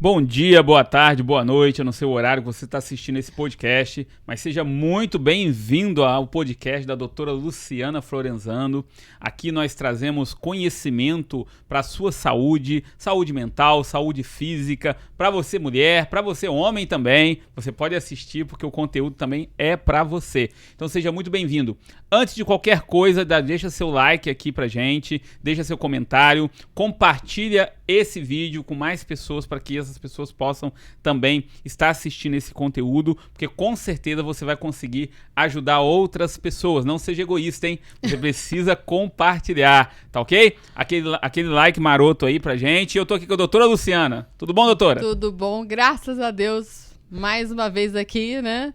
Bom dia, boa tarde, boa noite, eu não sei o horário que você está assistindo esse podcast, mas seja muito bem-vindo ao podcast da doutora Luciana Florenzano. Aqui nós trazemos conhecimento para a sua saúde, saúde mental, saúde física, para você mulher, para você homem também. Você pode assistir porque o conteúdo também é para você. Então seja muito bem-vindo. Antes de qualquer coisa, deixa seu like aqui pra gente, deixa seu comentário, compartilha esse vídeo com mais pessoas para que essas pessoas possam também estar assistindo esse conteúdo, porque com certeza você vai conseguir ajudar outras pessoas. Não seja egoísta, hein? Você precisa compartilhar, tá ok? Aquele like maroto aí pra gente. Eu tô aqui com a doutora Luciana. Tudo bom, doutora? Tudo bom, graças a Deus. Mais uma vez aqui, né?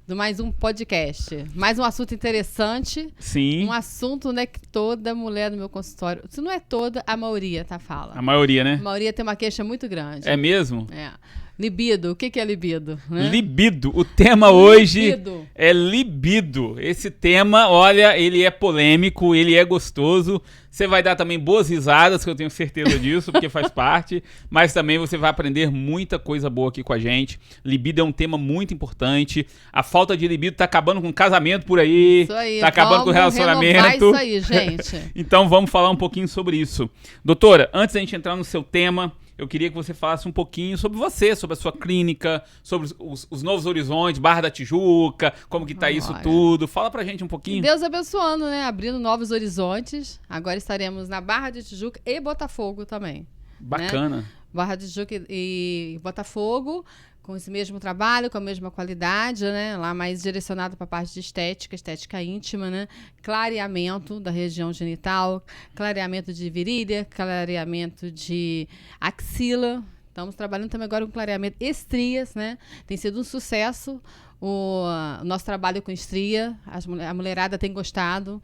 Do mais um podcast. Mais um assunto interessante. Sim. Um assunto, né, que toda mulher no meu consultório, se não é toda, a maioria, tá, fala. A maioria, né? A maioria tem uma queixa muito grande. É mesmo? É. Libido. O que é libido? Né? Libido. O tema hoje Libido. é libido. Esse tema, olha, ele é polêmico, ele é gostoso. Você vai dar também boas risadas, que eu tenho certeza disso, porque faz parte. Mas também você vai aprender muita coisa boa aqui com a gente. Libido é um tema muito importante. A falta de libido tá acabando com casamento por aí. Isso aí. Tá acabando com o relacionamento. Isso aí, gente. Então vamos falar um pouquinho sobre isso. Doutora, antes da gente entrar no seu tema, eu queria que você falasse um pouquinho sobre você, sobre a sua clínica, sobre os Novos Horizontes, Barra da Tijuca, como que tá isso tudo. Fala pra gente um pouquinho. Deus abençoando, né? Abrindo novos horizontes. Agora estaremos na Barra de Tijuca e Botafogo também. Bacana. Né? Barra de Tijuca e Botafogo, com esse mesmo trabalho, com a mesma qualidade, né? Lá mais direcionado para a parte de estética íntima, né? Clareamento da região genital, clareamento de virilha, clareamento de axila. Estamos trabalhando também agora com clareamento estrias, né? Tem sido um sucesso o nosso trabalho com estria. A mulherada tem gostado.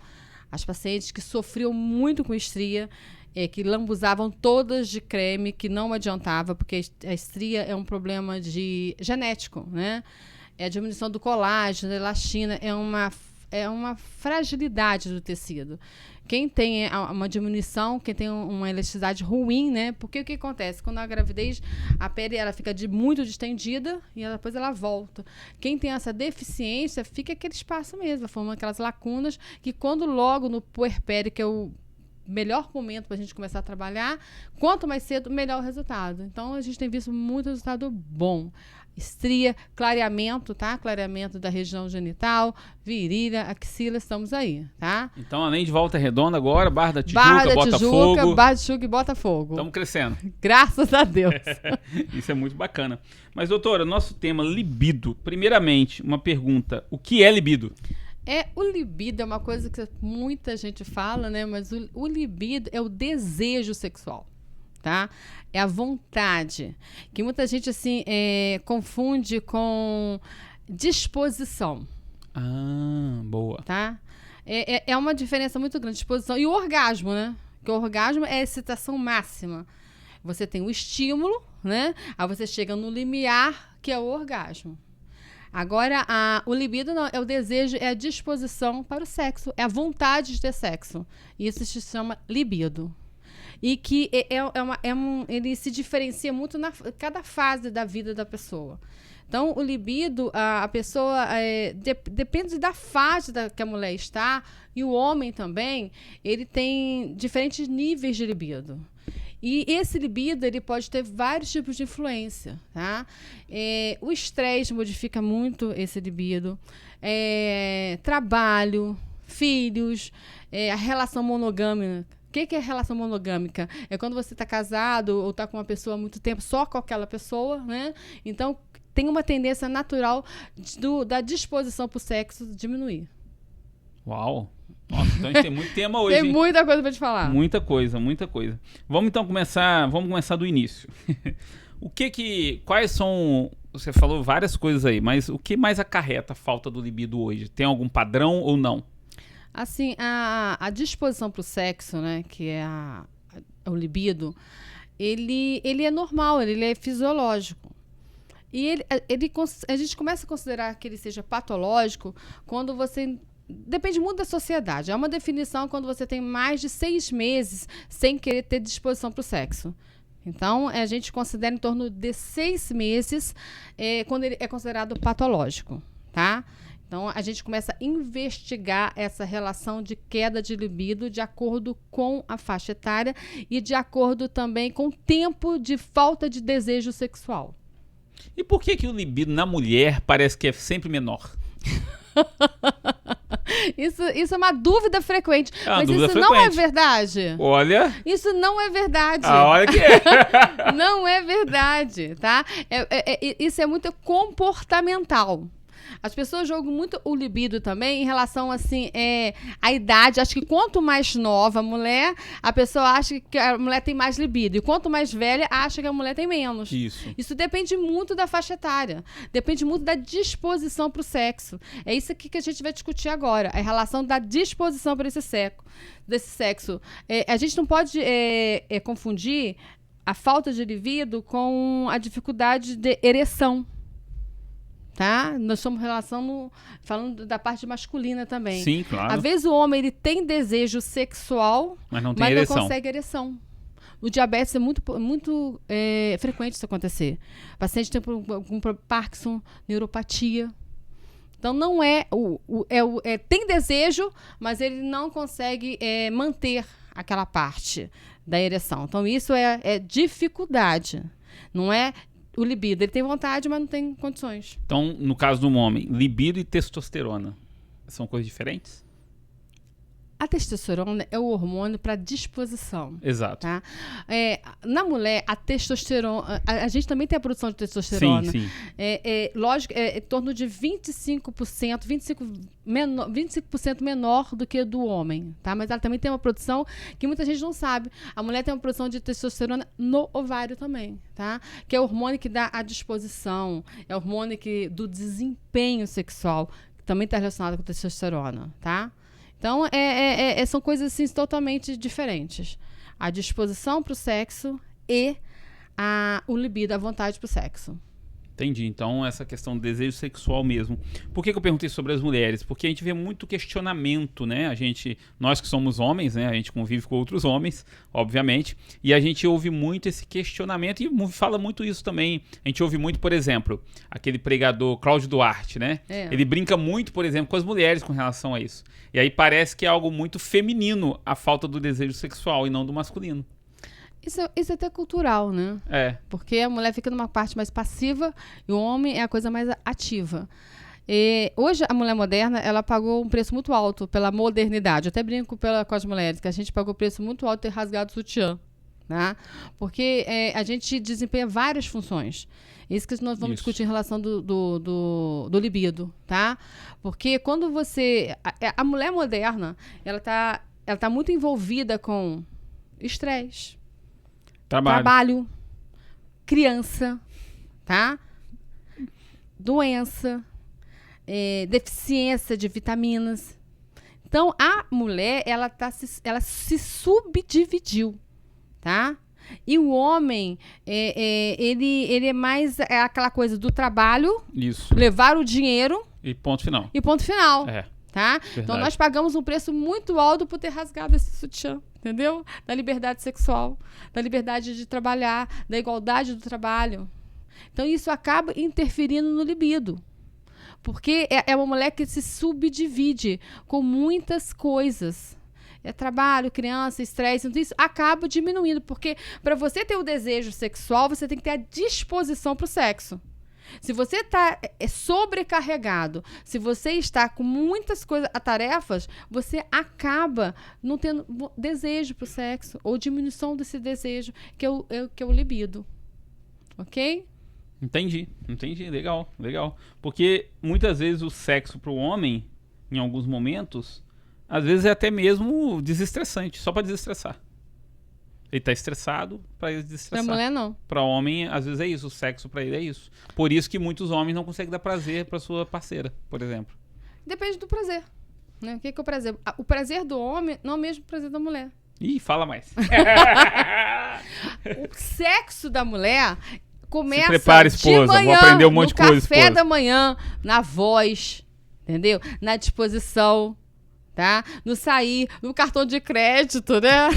As pacientes que sofriam muito com estria, que lambuzavam todas de creme, que não adiantava, porque a estria é um problema genético, né? É a diminuição do colágeno, da elastina, é uma fragilidade do tecido. Quem tem uma diminuição, quem tem uma elasticidade ruim, né? Porque o que acontece? Quando a gravidez, a pele ela fica muito distendida e depois ela volta. Quem tem essa deficiência, fica aquele espaço mesmo, formando aquelas lacunas que quando logo no puerpério, que é o melhor momento para a gente começar a trabalhar, quanto mais cedo, melhor o resultado. Então, a gente tem visto muito resultado bom. Estria, clareamento, tá? Clareamento da região genital, virilha, axila, estamos aí, tá? Então, além de Volta Redonda agora, Barra da Tijuca, Botafogo. Barra da Tijuca e Botafogo. Estamos crescendo. Graças a Deus. Isso é muito bacana. Mas, doutora, nosso tema libido. Primeiramente, uma pergunta. O que é libido? O libido é uma coisa que muita gente fala, né? Mas o libido é o desejo sexual, tá? É a vontade, que muita gente, assim, confunde com disposição. Ah, boa. Tá? É uma diferença muito grande, disposição. E o orgasmo, né? Porque o orgasmo é a excitação máxima. Você tem o estímulo, né? Aí você chega no limiar, que é o orgasmo. Agora, o libido não, é o desejo, é a disposição para o sexo, é a vontade de ter sexo. Isso se chama libido. E que ele se diferencia muito na cada fase da vida da pessoa. Então, o libido, a pessoa, depende da fase que a mulher está, e o homem também, ele tem diferentes níveis de libido. E esse libido, ele pode ter vários tipos de influência, tá? O estresse modifica muito esse libido. Trabalho, filhos, a relação monogâmica. O que é relação monogâmica? É quando você está casado ou está com uma pessoa há muito tempo, só com aquela pessoa, né? Então, tem uma tendência natural da disposição para o sexo diminuir. Uau! Nossa, então a gente tem muito tema hoje. Tem muita coisa para te falar. Muita coisa. Vamos então começar do início. Quais são, você falou várias coisas aí, mas o que mais acarreta a falta do libido hoje? Tem algum padrão ou não? Assim, a disposição para o sexo, né, que é o libido, ele é normal, ele é fisiológico. E a gente começa a considerar que ele seja patológico quando você... Depende muito da sociedade. É uma definição quando você tem mais de 6 meses sem querer ter disposição para o sexo. Então, a gente considera em torno de 6 meses quando ele é considerado patológico, tá? Então, a gente começa a investigar essa relação de queda de libido de acordo com a faixa etária e de acordo também com o tempo de falta de desejo sexual. E por que o libido na mulher parece que é sempre menor? Isso é uma dúvida frequente. Mas dúvida isso frequente. Não é verdade. Olha. Isso não é verdade. Olha que é. Não é verdade, tá? Isso é muito comportamental. As pessoas jogam muito o libido também em relação, assim, à idade. Acho que quanto mais nova a mulher, a pessoa acha que a mulher tem mais libido. E quanto mais velha, acha que a mulher tem menos. Isso depende muito da faixa etária. Depende muito da disposição para o sexo. É isso aqui que a gente vai discutir agora. A relação da disposição para desse sexo. A gente não pode confundir a falta de libido com a dificuldade de ereção. Tá? Nós estamos falando da parte masculina também. Sim, claro. Às vezes o homem ele tem desejo sexual, mas não consegue ereção. O diabetes é muito frequente isso acontecer. O paciente tem algum Parkinson, neuropatia. Então não tem desejo, mas ele não consegue manter aquela parte da ereção. Então isso é dificuldade. Não é o libido. Ele tem vontade, mas não tem condições. Então, no caso do homem, libido e testosterona são coisas diferentes? A testosterona é o hormônio para disposição. Exato. Tá? Na mulher, a testosterona... A gente também tem a produção de testosterona. Sim. Lógico, em torno de 25% menor do que do homem. Tá? Mas ela também tem uma produção que muita gente não sabe. A mulher tem uma produção de testosterona no ovário também. Tá? Que é o hormônio que dá a disposição. É o hormônio do desempenho sexual. Que também está relacionado com a testosterona. Tá? Então, são coisas assim, totalmente diferentes. A disposição para o sexo e o libido, a vontade para o sexo. Entendi. Então, essa questão do desejo sexual mesmo. Por que eu perguntei sobre as mulheres? Porque a gente vê muito questionamento, né? Nós que somos homens, né? A gente convive com outros homens, obviamente, e a gente ouve muito esse questionamento e fala muito isso também. A gente ouve muito, por exemplo, aquele pregador Cláudio Duarte, né? Ele brinca muito, por exemplo, com as mulheres com relação a isso. E aí parece que é algo muito feminino a falta do desejo sexual e não do masculino. Isso é até cultural, né? Porque a mulher fica numa parte mais passiva e o homem é a coisa mais ativa. Hoje, a mulher moderna, ela pagou um preço muito alto pela modernidade. Eu até brinco com as mulheres, que a gente pagou um preço muito alto de ter rasgado o sutiã. Tá? Porque a gente desempenha várias funções. Isso que nós vamos discutir em relação do libido, tá? Porque quando você... A mulher moderna, ela tá muito envolvida com estresse, trabalho, criança, tá? Doença, deficiência de vitaminas. Então, a mulher, ela se subdividiu, tá? E o homem, ele é mais aquela coisa do trabalho, levar o dinheiro... E ponto final. Tá? Então, nós pagamos um preço muito alto por ter rasgado esse sutiã, entendeu? Da liberdade sexual, da liberdade de trabalhar, da igualdade do trabalho. Então, isso acaba interferindo no libido. Porque é uma mulher que se subdivide com muitas coisas. Trabalho, criança, estresse, tudo isso acaba diminuindo. Porque para você ter o desejo sexual, você tem que ter a disposição para o sexo. Se você está sobrecarregado, se você está com muitas coisas, tarefas, você acaba não tendo desejo para o sexo ou diminuição desse desejo, que é o libido. Ok? Entendi. Legal. Porque muitas vezes o sexo para o homem, em alguns momentos, às vezes é até mesmo desestressante, só para desestressar. Ele tá estressado para ele desestressar. Pra mulher, não. Pra homem, às vezes é isso. O sexo pra ele é isso. Por isso que muitos homens não conseguem dar prazer pra sua parceira, por exemplo. Depende do prazer. Né? O que é o prazer? O prazer do homem não é o mesmo prazer da mulher. Ih, fala mais. O sexo da mulher começa Se prepara, esposa. De manhã, vou aprender um monte de coisa, no café da manhã, na voz, entendeu? Na disposição, tá? No sair, no cartão de crédito, né?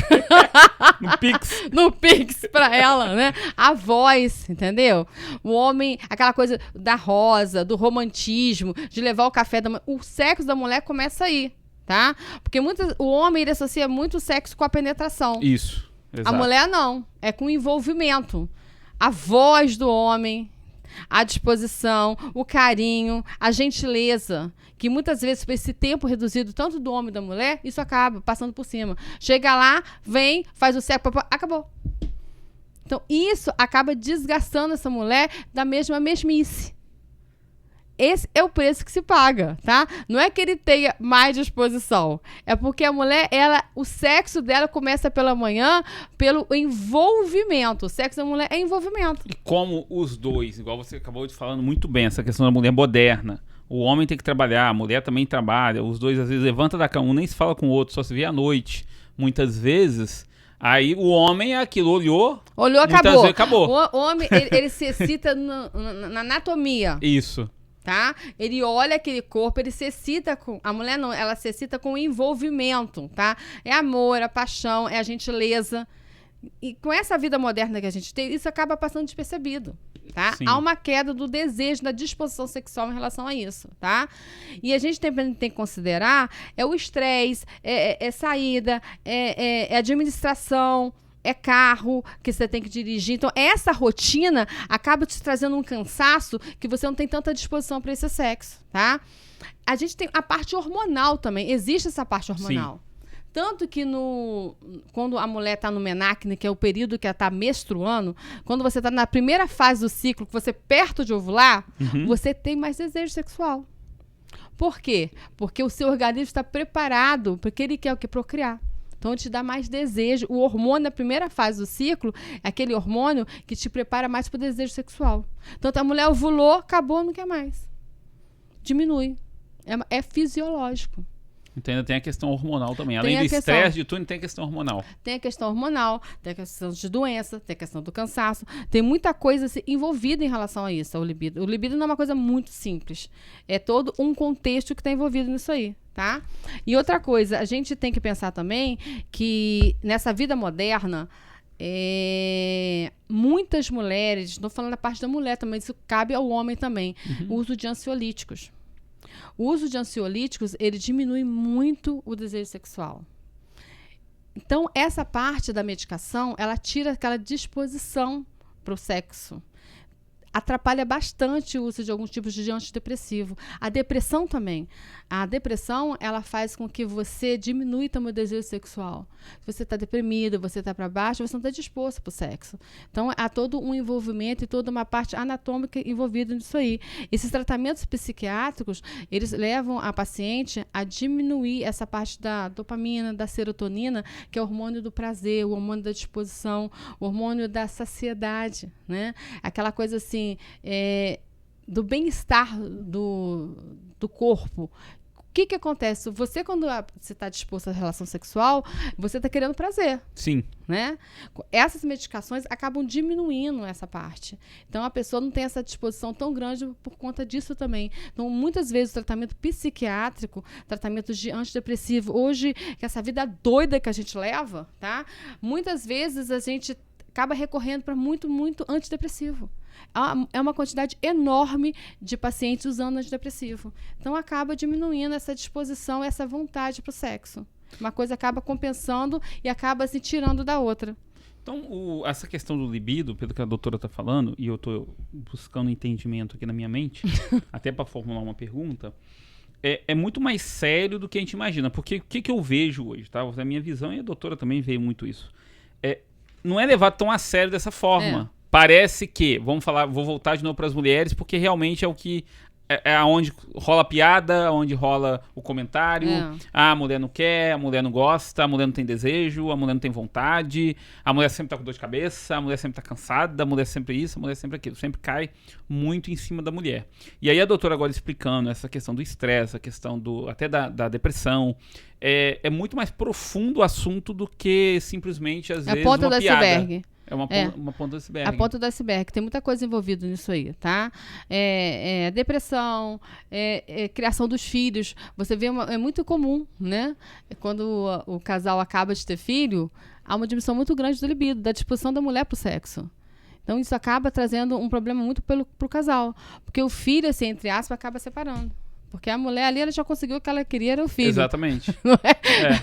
No Pix. No Pix pra ela, né? A voz, entendeu? O homem, aquela coisa da rosa, do romantismo, de levar o café da manhã. O sexo da mulher começa aí, tá? Porque o homem, ele associa muito o sexo com a penetração. Isso, exato. A mulher não, é com envolvimento. A voz do homem, a disposição, o carinho, a gentileza, que muitas vezes, por esse tempo reduzido, tanto do homem e da mulher, isso acaba passando por cima. Chega lá, vem, faz o sexo, acabou. Então, isso acaba desgastando essa mulher da mesmice. Esse é o preço que se paga, tá? Não é que ele tenha mais disposição. É porque a mulher, o sexo dela começa pela manhã, pelo envolvimento. O sexo da mulher é envolvimento. E como os dois, igual você acabou de falando muito bem, essa questão da mulher moderna. O homem tem que trabalhar, a mulher também trabalha. Os dois, às vezes, levanta da cama, um nem se fala com o outro, só se vê à noite. Muitas vezes... Aí o homem é aquilo, olhou, acabou. Acabou. O homem, ele se excita na anatomia. Isso. Tá? Ele olha aquele corpo, ele se excita com... A mulher não, ela se excita com o envolvimento, tá? É amor, é paixão, é a gentileza. E com essa vida moderna que a gente tem, isso acaba passando despercebido, tá? Sim. Há uma queda do desejo, da disposição sexual em relação a isso, tá? E a gente tem que considerar o estresse, saída, administração, é carro que você tem que dirigir. Então, essa rotina acaba te trazendo um cansaço que você não tem tanta disposição para esse sexo, tá? A gente tem a parte hormonal também. Existe essa parte hormonal. Sim. Tanto que quando a mulher está no menacne, que é o período que ela está menstruando, quando você está na primeira fase do ciclo, que você perto de ovular, você tem mais desejo sexual. Por quê? Porque o seu organismo está preparado, porque ele quer o quê? Procriar. Então, te dá mais desejo. O hormônio na primeira fase do ciclo é aquele hormônio que te prepara mais para o desejo sexual. Então, a mulher ovulou, acabou, não quer mais. Diminui. É fisiológico. Então ainda tem a questão hormonal também. Além do estresse de tudo, tem a questão hormonal. Tem a questão hormonal, tem a questão de doença, tem a questão do cansaço. Tem muita coisa envolvida em relação a isso, ao libido. O libido não é uma coisa muito simples. É todo um contexto que está envolvido nisso aí, tá? E outra coisa, a gente tem que pensar também que nessa vida moderna, muitas mulheres, estou falando da parte da mulher também, isso cabe ao homem também, o uso de ansiolíticos. O uso de ansiolíticos, ele diminui muito o desejo sexual. Então, essa parte da medicação, ela tira aquela disposição para o sexo. Atrapalha bastante o uso de alguns tipos de antidepressivo. A depressão também. A depressão, ela faz com que você diminua também o desejo sexual. Se você está deprimido, você está para baixo, você não está disposto para o sexo. Então, há todo um envolvimento e toda uma parte anatômica envolvida nisso aí. Esses tratamentos psiquiátricos, eles levam a paciente a diminuir essa parte da dopamina, da serotonina, que é o hormônio do prazer, o hormônio da disposição, o hormônio da saciedade, né? Aquela coisa assim, do bem-estar do corpo. O que acontece? Você, quando você está disposto à relação sexual, você está querendo prazer. Sim. Né? Essas medicações acabam diminuindo essa parte. Então, a pessoa não tem essa disposição tão grande por conta disso também. Então, muitas vezes, o tratamento psiquiátrico, tratamento de antidepressivo, hoje, que essa vida doida que a gente leva, tá? Muitas vezes a gente acaba recorrendo para muito, muito antidepressivo. É uma quantidade enorme de pacientes usando antidepressivo. Então, acaba diminuindo essa disposição, essa vontade para o sexo. Uma coisa acaba compensando e acaba se tirando da outra. Então, essa questão do libido, pelo que a doutora está falando, e eu estou buscando entendimento aqui na minha mente, até para formular uma pergunta, é muito mais sério do que a gente imagina. Porque o que eu vejo hoje, tá? A minha visão, e a doutora também veio muito isso, não é levado tão a sério dessa forma. Parece que, vou voltar de novo para as mulheres, porque realmente é o que é onde rola a piada, onde rola o comentário. A mulher não quer, a mulher não gosta, a mulher não tem desejo, a mulher não tem vontade, a mulher sempre tá com dor de cabeça, a mulher sempre tá cansada, a mulher sempre isso, a mulher sempre aquilo. Sempre cai muito em cima da mulher. E aí a doutora agora explicando essa questão do estresse, a questão até da depressão. É muito mais profundo o assunto do que simplesmente, às vezes, ponta uma do piada. iceberg. É uma ponta do iceberg. A ponta do iceberg. Tem muita coisa envolvida nisso aí, tá? Depressão, criação dos filhos. Você vê, é muito comum, né? Quando o casal acaba de ter filho, há uma diminuição muito grande do libido, da disposição da mulher pro sexo. Então, isso acaba trazendo um problema muito pro casal. Porque o filho, assim, entre aspas, acaba separando. Porque a mulher ali, ela já conseguiu o que ela queria, era o filho. Exatamente. Não é?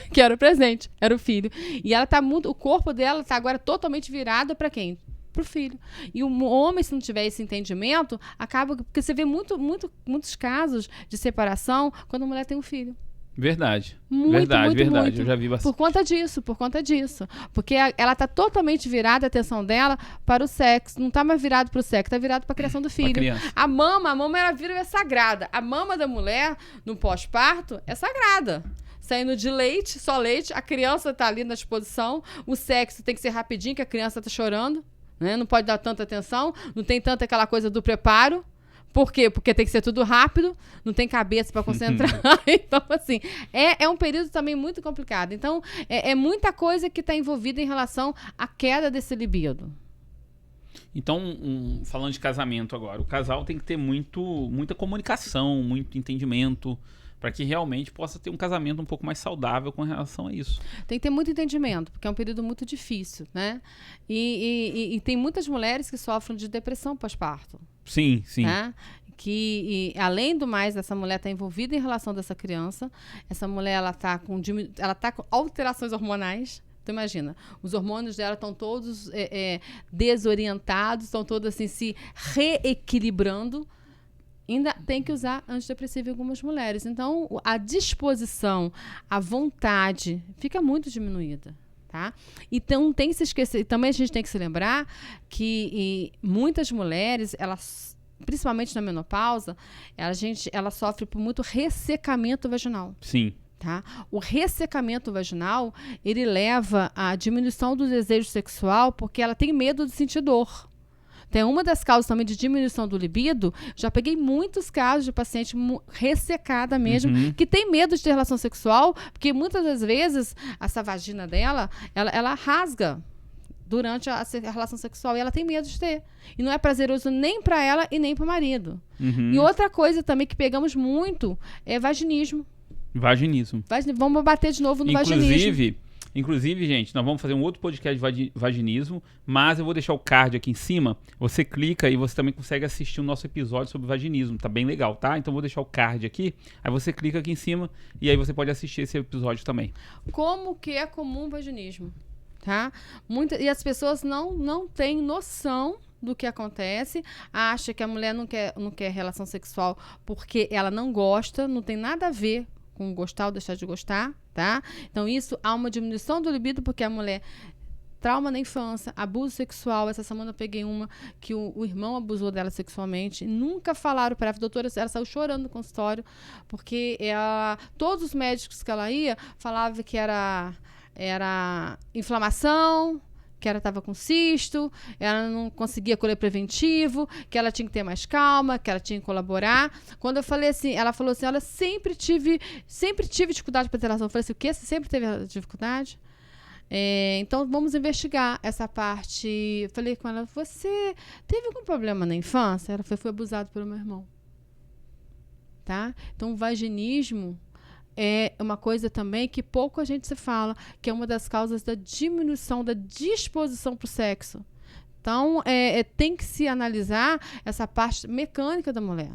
Que era o presente, era o filho. E ela tá muito, o corpo dela tá agora totalmente virado para quem? Pro filho. E o homem, se não tiver esse entendimento, acaba, porque você vê muitos casos de separação quando a mulher tem um filho. Verdade. Muito. Eu já vi bastante. Por conta disso. Porque ela tá totalmente virada, a atenção dela, para o sexo. Não tá mais virado para o sexo, tá virado para a criação do filho. A mama ela vira é sagrada. A mama da mulher, no pós-parto, é sagrada. Saindo de leite, só leite, a criança tá ali na disposição, o sexo tem que ser rapidinho, que a criança tá chorando, né? Não pode dar tanta atenção, não tem tanta aquela coisa do preparo. Por quê? Porque tem que ser tudo rápido, não tem cabeça para concentrar. Então, assim, é um período também muito complicado. Então, é muita coisa que está envolvida em relação à queda desse libido. Então, falando de casamento agora, o casal tem que ter muita comunicação, muito entendimento, para que realmente possa ter um casamento um pouco mais saudável com relação a isso. Tem que ter muito entendimento, porque é um período muito difícil, né? E tem muitas mulheres que sofrem de depressão pós-parto. Sim. Né? Além do mais, essa mulher está envolvida em relação dessa criança. Essa mulher, ela tá com alterações hormonais. Então, imagina, os hormônios dela estão todos desorientados, estão todos assim, se reequilibrando. Ainda tem que usar antidepressivo em algumas mulheres. Então, a disposição, a vontade fica muito diminuída. Tá? Então, tem que se esquecer. Também a gente tem que se lembrar que muitas mulheres, elas, principalmente na menopausa, ela sofre por muito ressecamento vaginal. Sim. Tá? O ressecamento vaginal, ele leva à diminuição do desejo sexual porque ela tem medo de sentir dor. Tem uma das causas também de diminuição do libido. Já peguei muitos casos de paciente ressecada mesmo, que tem medo de ter relação sexual, porque muitas das vezes essa vagina dela, ela rasga durante a relação sexual e ela tem medo de ter. E não é prazeroso nem para ela e nem para o marido. E outra coisa também que pegamos muito é vaginismo. Vamos bater de novo no vaginismo. Inclusive, gente, nós vamos fazer um outro podcast de vaginismo, mas eu vou deixar o card aqui em cima. Você clica e você também consegue assistir o nosso episódio sobre vaginismo. Tá bem legal, tá? Então eu vou deixar o card aqui. Aí você clica aqui em cima e aí você pode assistir esse episódio também. Como que é comum o vaginismo, tá? E as pessoas não têm noção do que acontece, acha que a mulher não quer relação sexual porque ela não gosta, não tem nada a ver com gostar ou deixar de gostar, tá? Então, isso há uma diminuição do libido porque a mulher, trauma na infância, abuso sexual. Essa semana eu peguei uma que o irmão abusou dela sexualmente. Nunca falaram para ela, doutora, ela saiu chorando no consultório porque todos os médicos que ela ia falavam que era inflamação, que ela estava com cisto, ela não conseguia colher preventivo, que ela tinha que ter mais calma, que ela tinha que colaborar. Quando eu falei assim, ela falou assim, olha, sempre tive dificuldade para ter relação. Eu falei assim, o quê? Você sempre teve dificuldade? Então, vamos investigar essa parte. Eu falei com ela, você teve algum problema na infância? Ela foi abusada pelo meu irmão. Tá? Então, o vaginismo é uma coisa também que pouco a gente se fala, que é uma das causas da diminuição da disposição para o sexo. Então, tem que se analisar essa parte mecânica da mulher.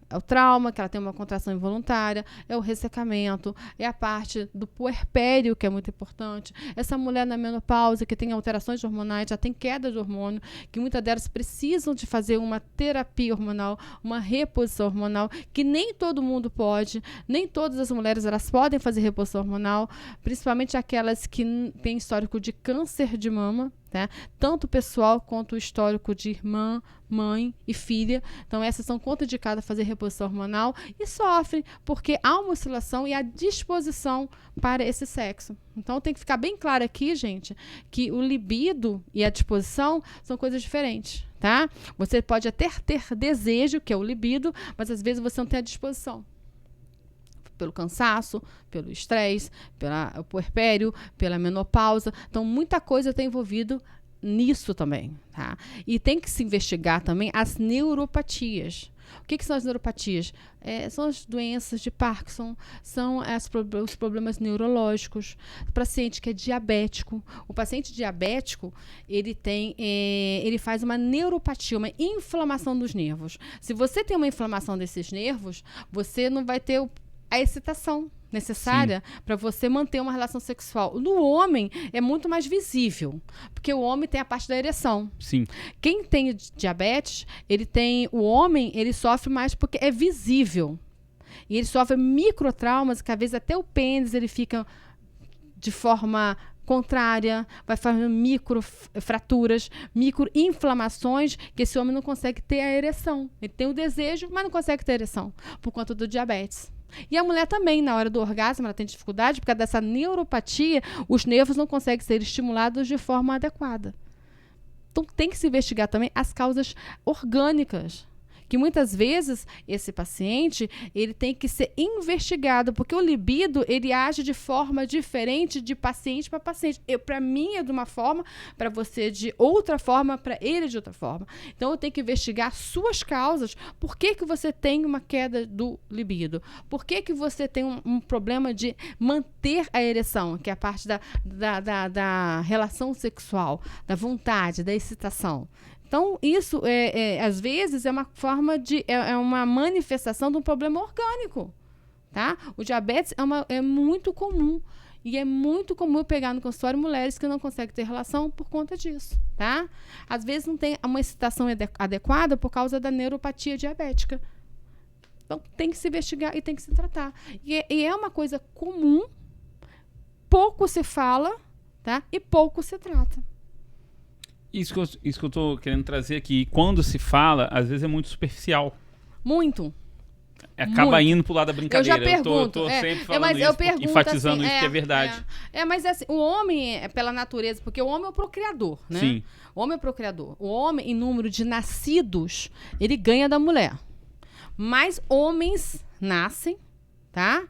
É o trauma, que ela tem uma contração involuntária, é o ressecamento, é a parte do puerpério, que é muito importante. Essa mulher na menopausa, que tem alterações hormonais, já tem queda de hormônio, que muitas delas precisam de fazer uma terapia hormonal, uma reposição hormonal, que nem todo mundo pode, nem todas as mulheres elas podem fazer reposição hormonal, principalmente aquelas que têm histórico de câncer de mama, tá? Tanto pessoal quanto o histórico de irmã, mãe e filha. Então, essas são contraindicadas a fazer reposição hormonal e sofrem porque há uma oscilação e a disposição para esse sexo. Então, tem que ficar bem claro aqui, gente, que o libido e a disposição são coisas diferentes, tá? Você pode até ter desejo, que é o libido, mas às vezes você não tem a disposição. Pelo cansaço, pelo estresse, pelo puerpério, pela menopausa. Então, muita coisa está envolvida nisso também, tá? E tem que se investigar também as neuropatias. O que são as neuropatias? São as doenças de Parkinson, são os problemas neurológicos. O paciente que é diabético, o paciente diabético, ele faz uma neuropatia, uma inflamação dos nervos. Se você tem uma inflamação desses nervos, você não vai ter a excitação necessária para você manter uma relação sexual. No homem, é muito mais visível, porque o homem tem a parte da ereção. Sim. Quem tem diabetes, o homem, ele sofre mais porque é visível. E ele sofre microtraumas, que às vezes até o pênis, ele fica de forma contrária, vai fazendo microfraturas, microinflamações, que esse homem não consegue ter a ereção. Ele tem o desejo, mas não consegue ter a ereção, por conta do diabetes. E a mulher também, na hora do orgasmo, ela tem dificuldade, por causa dessa neuropatia, os nervos não conseguem ser estimulados de forma adequada. Então, tem que se investigar também as causas orgânicas, que muitas vezes esse paciente, ele tem que ser investigado, porque o libido, ele age de forma diferente de paciente para paciente. Para mim é de uma forma, para você de outra forma, para ele de outra forma. Então eu tenho que investigar suas causas. Por que você tem uma queda do libido? Por que você tem um problema de manter a ereção, que é a parte da relação sexual, da vontade, da excitação? Então, isso, às vezes, é uma forma é uma manifestação de um problema orgânico, tá? O diabetes é muito comum. E é muito comum eu pegar no consultório mulheres que não conseguem ter relação por conta disso, tá? Às vezes não tem uma excitação adequada por causa da neuropatia diabética. Então, tem que se investigar e tem que se tratar. E é uma coisa comum, pouco se fala, tá? E pouco se trata. Isso que eu tô querendo trazer aqui. Quando se fala, às vezes é muito superficial. Muito. Acaba indo pro lado da brincadeira. Eu já pergunto. Eu tô sempre falando mas isso, enfatizando isso que é verdade. Mas assim, o homem, pela natureza, porque o homem é o procriador, né? Sim. O homem é o procriador. O homem, em número de nascidos, ele ganha da mulher. Mais homens nascem, tá?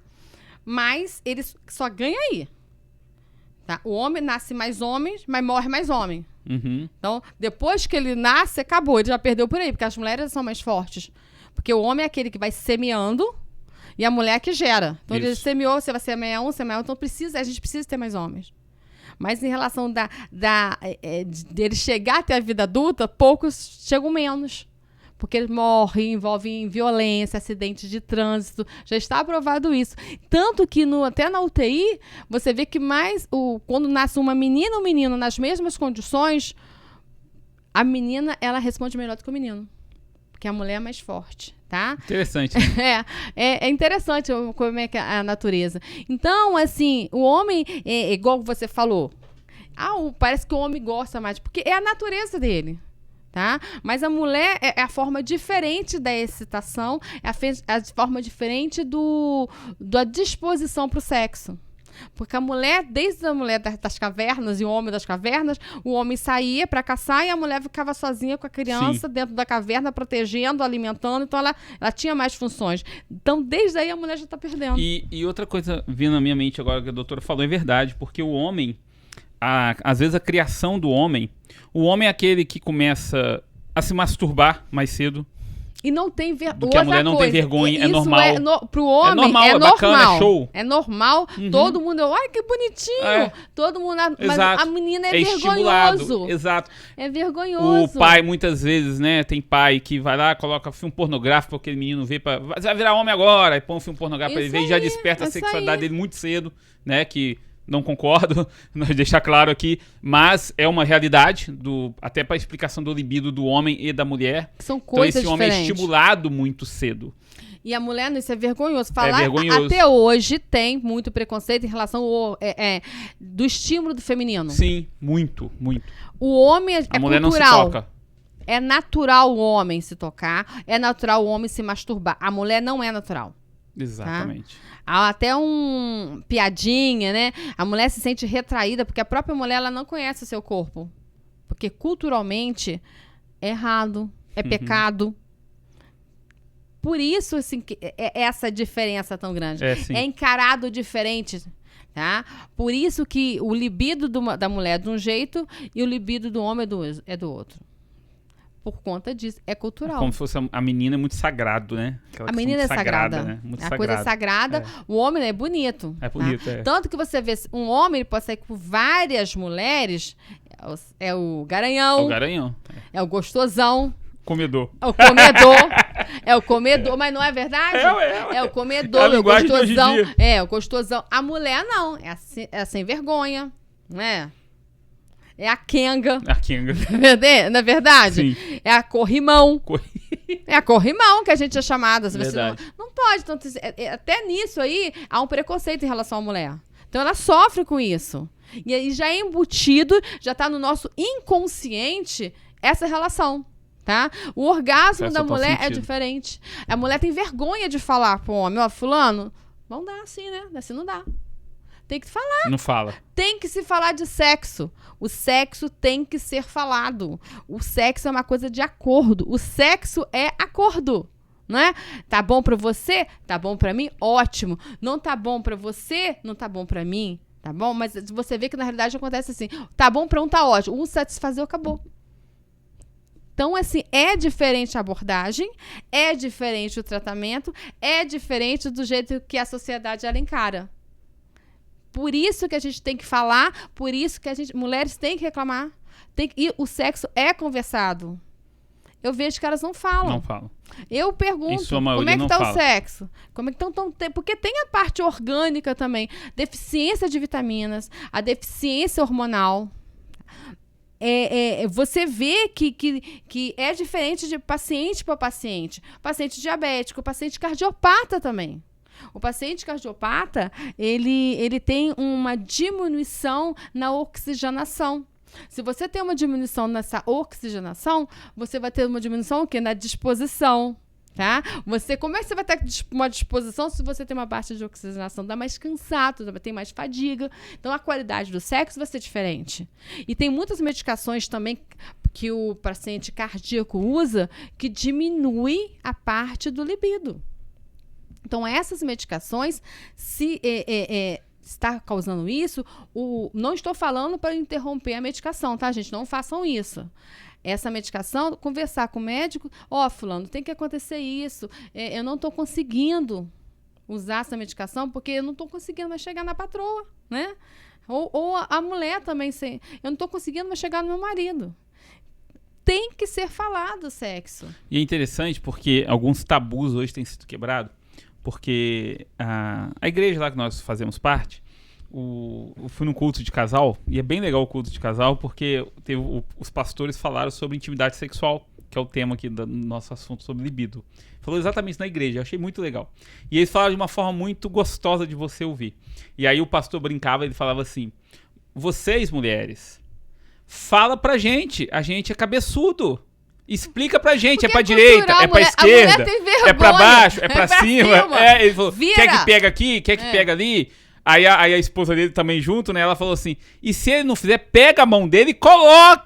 Mas eles só ganham aí. Tá? O homem nasce mais homens, mas morre mais homem. Uhum. Então, depois que ele nasce, acabou. Ele já perdeu por aí, porque as mulheres são mais fortes. Porque o homem é aquele que vai semeando e a mulher que gera. Então, ele semeou, você vai semear um, então a gente precisa ter mais homens. Mas em relação dele chegar até a vida adulta, poucos chegam menos. Porque ele morre, envolve em violência, acidente de trânsito. Já está aprovado isso. Tanto que até na UTI, você vê que quando nasce uma menina ou um menino nas mesmas condições, a menina, ela responde melhor do que o menino. Porque a mulher é mais forte, tá? Interessante. Né? É interessante como é que é a natureza. Então, assim, o homem, igual você falou, parece que o homem gosta mais, porque é a natureza dele. Tá? Mas a mulher é a forma diferente da excitação, é a forma diferente da disposição para o sexo. Porque a mulher, desde a mulher das cavernas e o homem das cavernas, o homem saía para caçar e a mulher ficava sozinha com a criança dentro da caverna, protegendo, alimentando. Então, ela tinha mais funções. Então, desde aí, a mulher já está perdendo. E outra coisa vindo na minha mente agora que a doutora falou é verdade, porque o homem, às vezes a criação do homem, o homem é aquele que começa a se masturbar mais cedo. E não tem vergonha. Porque a mulher não tem vergonha, é normal. Pro homem é normal. É bacana, é show. É normal, todo mundo, olha que bonitinho. Todo mundo, mas a menina é vergonhoso. Exato. É vergonhoso. O pai, muitas vezes, né, tem pai que vai lá, coloca filme pornográfico pra aquele menino ver, você vai virar homem agora, aí põe um filme pornográfico pra ele ver e já desperta a sexualidade dele muito cedo, né, que... Não concordo, deixar claro aqui, mas é uma realidade, até para a explicação do libido do homem e da mulher. São coisas então esse homem diferentes. É estimulado muito cedo. E a mulher, isso é vergonhoso. Vergonhoso. Até hoje tem muito preconceito em relação do estímulo do feminino. Sim, muito, muito. O homem é a mulher cultural. Não se toca. É natural o homem se tocar, é natural o homem se masturbar. A mulher não é natural. Exatamente. Tá? Há até piadinha, né? A mulher se sente retraída porque a própria mulher ela não conhece o seu corpo. Porque culturalmente é errado, é pecado. Por isso, assim, que é essa diferença tão grande. É encarado diferente. Tá? Por isso que o libido da mulher é de um jeito e o libido do homem é do outro. Por conta disso, é cultural. Como se fosse a menina é muito sagrado, né? A menina é sagrada. Né? Muito a coisa é sagrada. O homem é bonito. É bonito, tá? Tanto que você vê, um homem ele pode sair com várias mulheres, é o garanhão. É o garanhão. É o gostosão. Comedor. É o comedor. É o comedor, mas não é verdade? É o comedor, é o gostosão. É, o gostosão. A mulher não, é a sem vergonha, né? É a quenga. A quenga. Não é verdade? Sim. É a corrimão. É a corrimão que a gente é chamada. Você não pode. Tanto, até nisso aí, há um preconceito em relação à mulher. Então, ela sofre com isso. E aí já é embutido, já está no nosso inconsciente essa relação. Tá? O orgasmo da mulher é diferente. A mulher tem vergonha de falar pro homem, ó, fulano, vamos dar assim, né? Assim não dá. Tem que falar. Não fala. Tem que se falar de sexo. O sexo tem que ser falado. O sexo é uma coisa de acordo. O sexo é acordo, né? Tá bom pra você? Tá bom pra mim? Ótimo. Não tá bom pra você? Não tá bom pra mim? Tá bom? Mas você vê que na realidade acontece assim. Tá bom pra um, tá ótimo. Um satisfazer, acabou. Então, assim, é diferente a abordagem, é diferente o tratamento, é diferente do jeito que a sociedade ela encara. Por isso que a gente tem que falar, por isso que mulheres têm que reclamar. E o sexo é conversado. Eu vejo que elas não falam. Não falam. Eu pergunto, como é que tá o sexo? Como é que porque tem a parte orgânica também. Deficiência de vitaminas, a deficiência hormonal. Você vê que é diferente de paciente para paciente. Paciente diabético, paciente cardiopata também. O paciente cardiopata, ele tem uma diminuição na oxigenação. Se você tem uma diminuição nessa oxigenação, você vai ter uma diminuição o quê? Na disposição. Tá? Como é que você vai ter uma disposição se você tem uma baixa de oxigenação? Dá mais cansado, tem mais fadiga. Então, a qualidade do sexo vai ser diferente. E tem muitas medicações também que o paciente cardíaco usa que diminui a parte do libido. Então, essas medicações, se está causando isso, não estou falando para interromper a medicação, tá, gente? Não façam isso. Essa medicação, conversar com o médico, fulano, tem que acontecer isso, eu não estou conseguindo usar essa medicação porque eu não estou conseguindo mais chegar na patroa, né? Ou a mulher também, eu não estou conseguindo mais chegar no meu marido. Tem que ser falado o sexo. E é interessante porque alguns tabus hoje têm sido quebrados, porque a igreja lá que nós fazemos parte, eu fui num culto de casal, e é bem legal o culto de casal, porque os pastores falaram sobre intimidade sexual, que é o tema aqui do nosso assunto sobre libido. Falou exatamente na igreja, eu achei muito legal. E eles falaram de uma forma muito gostosa de você ouvir. E aí o pastor brincava, ele falava assim, vocês, mulheres, fala pra gente, a gente é cabeçudo. Explica pra gente, porque é pra direita, é pra esquerda, é pra baixo, é pra cima. Ele falou, quer que pega aqui, quer que pega ali? Aí a esposa dele também junto, né? Ela falou assim, e se ele não fizer, pega a mão dele e coloca!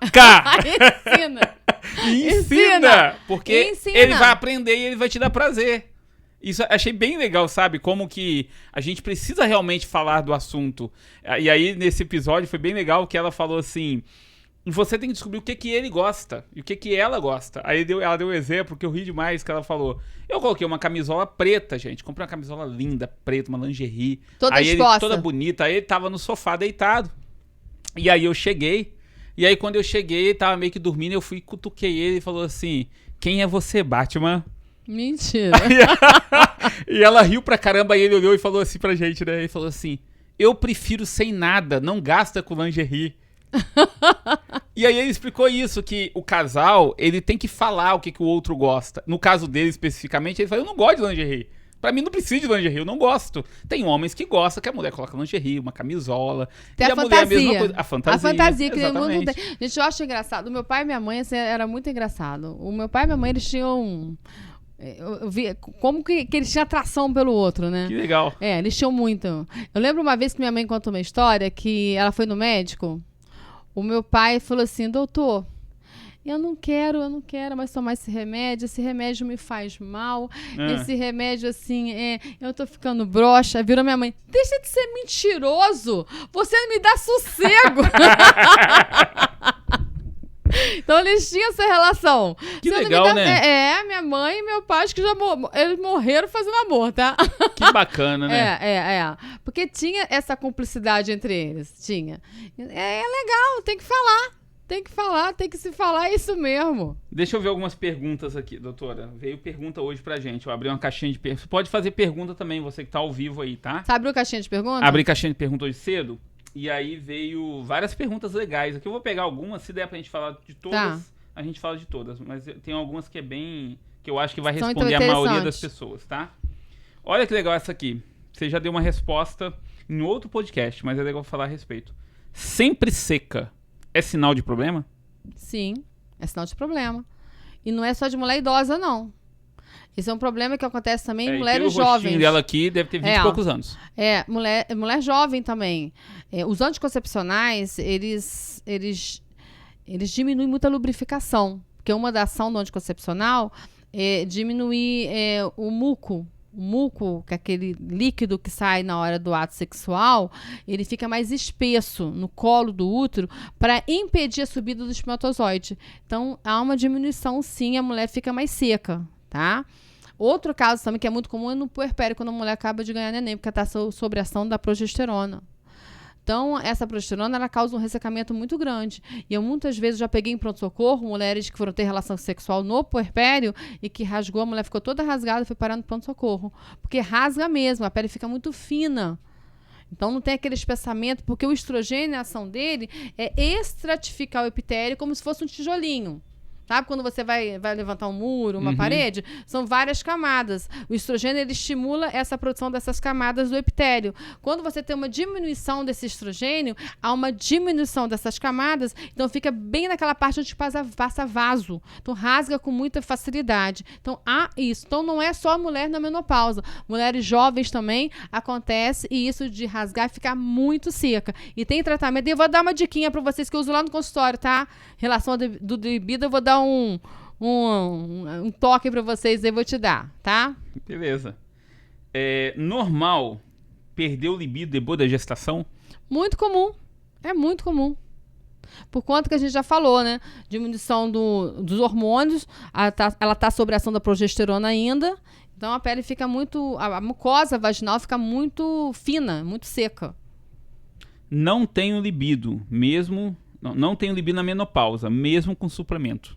Ensina! Porque ele vai aprender e ele vai te dar prazer. Isso achei bem legal, sabe? Como que a gente precisa realmente falar do assunto. E aí, nesse episódio, foi bem legal que ela falou assim, você tem que descobrir o que ele gosta e o que ela gosta. Aí ela deu um exemplo que eu ri demais, que ela falou, eu coloquei uma camisola preta, gente, comprei uma camisola linda, preta, uma lingerie. Toda bonita, aí ele tava no sofá deitado. E aí eu cheguei, e aí quando eu cheguei, ele tava meio que dormindo, eu fui, cutuquei ele e falou assim, quem é você, Batman? Mentira. E ela riu pra caramba, aí ele olhou e falou assim pra gente, né? Ele falou assim, eu prefiro sem nada, não gasta com lingerie. E aí ele explicou isso, que o casal, ele tem que falar o que o outro gosta. No caso dele, especificamente, ele falou, eu não gosto de lingerie. Pra mim não precisa de lingerie, eu não gosto. Tem homens que gostam que a mulher coloca lingerie, uma camisola. Tem e a fantasia. Mulher é a mesma coisa. A fantasia, que exatamente. Muito tem. Gente, eu acho engraçado. O meu pai e minha mãe, assim, era muito engraçado. O meu pai e minha mãe, eles tinham... Eu vi como que eles tinham atração pelo outro, né? Que legal. Eles tinham muito. Eu lembro uma vez que minha mãe contou uma história que ela foi no médico. O meu pai falou assim, doutor, eu não quero mais tomar esse remédio me faz mal, esse remédio, assim, eu tô ficando broxa. Virou minha mãe, deixa de ser mentiroso, você não me dá sossego. Então eles tinham essa relação. Que legal, né? Minha mãe e meu pai, acho que eles morreram fazendo amor, tá? Que bacana, né? Porque tinha essa cumplicidade entre eles, tinha. É legal, tem que falar, tem que se falar isso mesmo. Deixa eu ver algumas perguntas aqui, doutora. Veio pergunta hoje pra gente. Eu abri uma caixinha de perguntas. Você pode fazer pergunta também, você que tá ao vivo aí, tá? Você abriu caixinha de perguntas? Abri caixinha de perguntas hoje cedo. E aí veio várias perguntas legais. Aqui eu vou pegar algumas, se der pra gente falar de todas, a gente fala de todas. Mas tem algumas que que eu acho que vai responder a maioria das pessoas, tá? Olha que legal essa aqui. Você já deu uma resposta em outro podcast, mas é legal falar a respeito. Sempre seca é sinal de problema? Sim, é sinal de problema. E não é só de mulher idosa, não. Esse é um problema que acontece também em mulheres jovens. O rostinho dela aqui deve ter 20 e poucos anos. Mulher jovem também. Os anticoncepcionais, eles diminuem muito a lubrificação. Porque uma da ação do anticoncepcional é diminuir o muco. O muco, que é aquele líquido que sai na hora do ato sexual, ele fica mais espesso no colo do útero para impedir a subida do espermatozoide. Então, há uma diminuição, sim, a mulher fica mais seca, tá? Outro caso também que é muito comum é no puerpério, quando a mulher acaba de ganhar neném, porque está sob a ação da progesterona. Então, essa progesterona, ela causa um ressecamento muito grande. E eu, muitas vezes, já peguei em pronto-socorro mulheres que foram ter relação sexual no puerpério e que rasgou, a mulher ficou toda rasgada e foi parar no pronto-socorro. Porque rasga mesmo, a pele fica muito fina. Então, não tem aquele espessamento, porque o estrogênio, a ação dele é estratificar o epitélio como se fosse um tijolinho. Sabe quando você vai levantar um muro, uma parede? São várias camadas. O estrogênio, ele estimula essa produção dessas camadas do epitélio. Quando você tem uma diminuição desse estrogênio, há uma diminuição dessas camadas, então fica bem naquela parte onde passa vaso. Então rasga com muita facilidade. Então há isso. Então não é só mulher na menopausa. Mulheres jovens também acontece, e isso de rasgar ficar muito seca. E tem tratamento. E eu vou dar uma diquinha para vocês que eu uso lá no consultório, tá? Relação do libido, eu vou dar um toque pra vocês aí, vou te dar, tá? Beleza. É normal perder o libido depois da gestação? Muito comum. É muito comum. Por conta que a gente já falou, né? Diminuição dos hormônios, ela tá sob a ação da progesterona ainda, então a pele fica a mucosa vaginal fica muito fina, muito seca. Não tenho libido, não tenho libido na menopausa, mesmo com suplemento.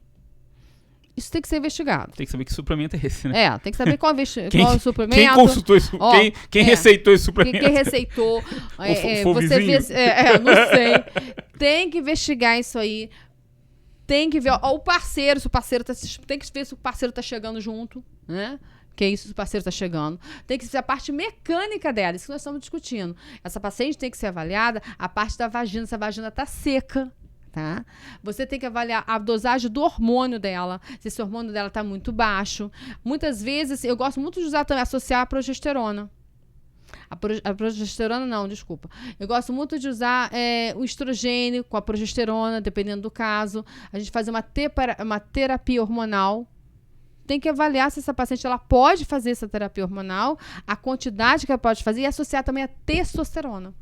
Isso tem que ser investigado. Tem que saber que suplemento é esse, né? Tem que saber qual o suplemento. Quem consultou esse quem receitou esse suplemento? Quem receitou. Você vê, não sei. Tem que investigar isso aí. Tem que ver o parceiro, se o parceiro tem que ver se o parceiro tá chegando junto, né? Que é isso, se o parceiro tá chegando. Tem que ser a parte mecânica dela, isso que nós estamos discutindo. Essa paciente tem que ser avaliada a parte da vagina, se a vagina tá seca. Tá? Você tem que avaliar a dosagem do hormônio dela, se esse hormônio dela está muito baixo. Muitas vezes, eu gosto muito de usar também, associar a progesterona. A progesterona não, desculpa. Eu gosto muito de usar o estrogênio com a progesterona, dependendo do caso. A gente faz uma terapia hormonal. Tem que avaliar se essa paciente ela pode fazer essa terapia hormonal, a quantidade que ela pode fazer, e associar também a testosterona.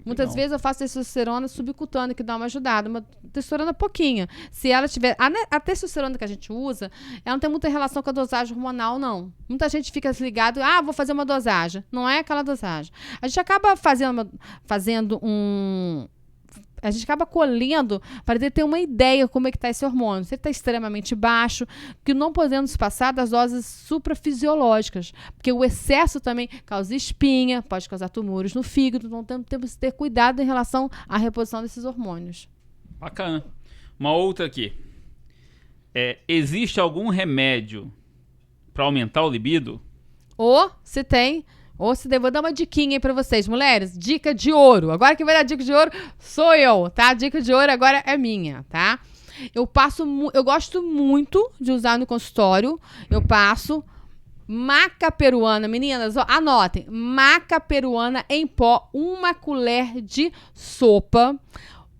Muitas vezes eu faço testosterona subcutânea, que dá uma ajudada, uma testosterona pouquinha. Se ela tiver... A testosterona que a gente usa, ela não tem muita relação com a dosagem hormonal, não. Muita gente fica ligado, vou fazer uma dosagem. Não é aquela dosagem. A gente acaba a gente acaba colhendo para ter uma ideia como é que está esse hormônio. Se ele está extremamente baixo, que não podemos passar das doses suprafisiológicas, porque o excesso também causa espinha, pode causar tumores no fígado, então temos que ter cuidado em relação à reposição desses hormônios. Bacana. Uma outra aqui. Existe algum remédio para aumentar o libido? Se tem... vou dar uma diquinha aí pra vocês, mulheres. Dica de ouro. Agora quem vai dar dica de ouro sou eu, tá? A dica de ouro agora é minha, tá? Eu gosto muito de usar no consultório. Eu passo maca peruana. Meninas, anotem. Maca peruana em pó, 1 colher de sopa.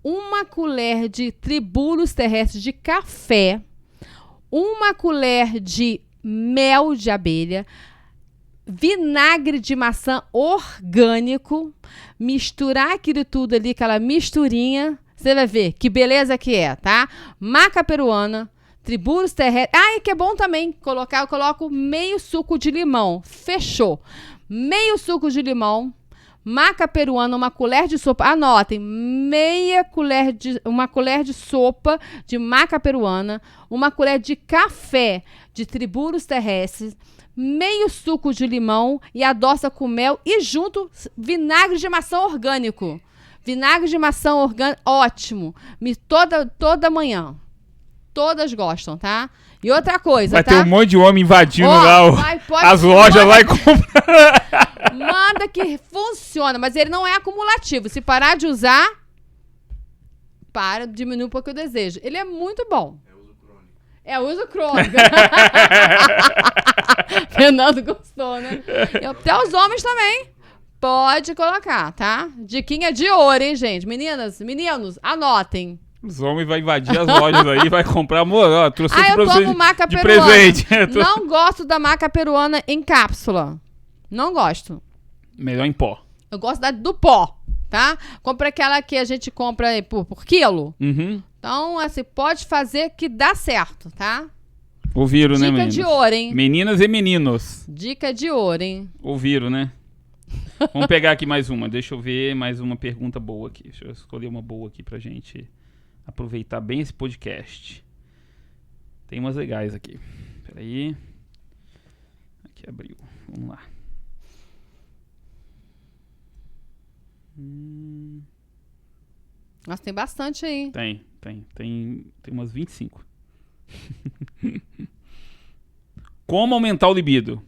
1 colher de tribulos terrestres de café, 1 colher de mel de abelha, vinagre de maçã orgânico, misturar aquilo tudo ali, aquela misturinha, você vai ver que beleza que é, tá? Maca peruana, tribulos terrestres. Ah, e que é bom também colocar, eu coloco meio suco de limão, fechou. Meio suco de limão, maca peruana, 1 colher de sopa, anotem, 1 colher de sopa de maca peruana, 1 colher de café de tribulos terrestres, meio suco de limão e adoça com mel e junto vinagre de maçã orgânico. Vinagre de maçã orgânico, ótimo. Toda manhã. Todas gostam, tá? E outra coisa, vai tá? ter um monte de homem invadindo lá as lojas lá e comprando. Manda que funciona, mas ele não é acumulativo. Se parar de usar, diminui um pouco o desejo. Ele é muito bom. É uso crônico. Fernando gostou, né? E até os homens também. Pode colocar, tá? Diquinha de ouro, hein, gente? Meninas, meninos, anotem. Os homens vão invadir as lojas aí, vai comprar, amor, ó, trouxe aqui pra eu tomo maca de peruana. presente. Não gosto da maca peruana em cápsula. Não gosto. Melhor em pó. Eu gosto do pó, tá? Compra aquela que a gente compra por quilo. Uhum. Então, assim, pode fazer que dá certo, tá? Ouviram, né, meninas? Dica de ouro, hein? Meninas e meninos. Dica de ouro, hein? Ouviram, né? Vamos pegar aqui mais uma. Deixa eu ver mais uma pergunta boa aqui. Deixa eu escolher uma boa aqui pra gente aproveitar bem esse podcast. Tem umas legais aqui. Peraí. Aqui abriu. Vamos lá. Nossa, tem bastante aí. Tem umas 25. Como aumentar o libido?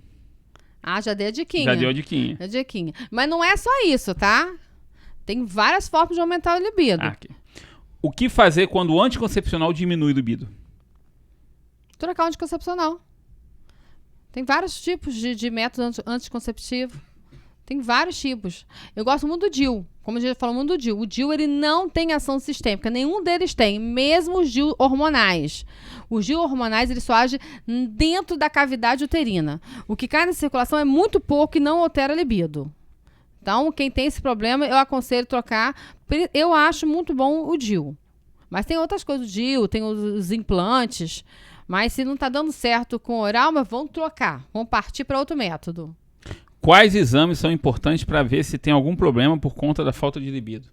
Ah, já dei a diquinha. Já deu a diquinha. Mas não é só isso, tá? Tem várias formas de aumentar o libido. Aqui. O que fazer quando o anticoncepcional diminui o libido? Trocar o anticoncepcional. Tem vários tipos de método anticonceptivo. Tem vários tipos. Eu gosto muito do DIU. Como a gente falou muito do DIU. O DIU, ele não tem ação sistêmica. Nenhum deles tem. Mesmo os DIU hormonais. Os DIU hormonais, eles só agem dentro da cavidade uterina. O que cai na circulação é muito pouco e não altera a libido. Então, quem tem esse problema, eu aconselho trocar. Eu acho muito bom o DIU. Mas tem outras coisas. O DIU, tem os implantes. Mas se não está dando certo com o oral, mas vamos trocar. Vamos partir para outro método. Quais exames são importantes para ver se tem algum problema por conta da falta de libido?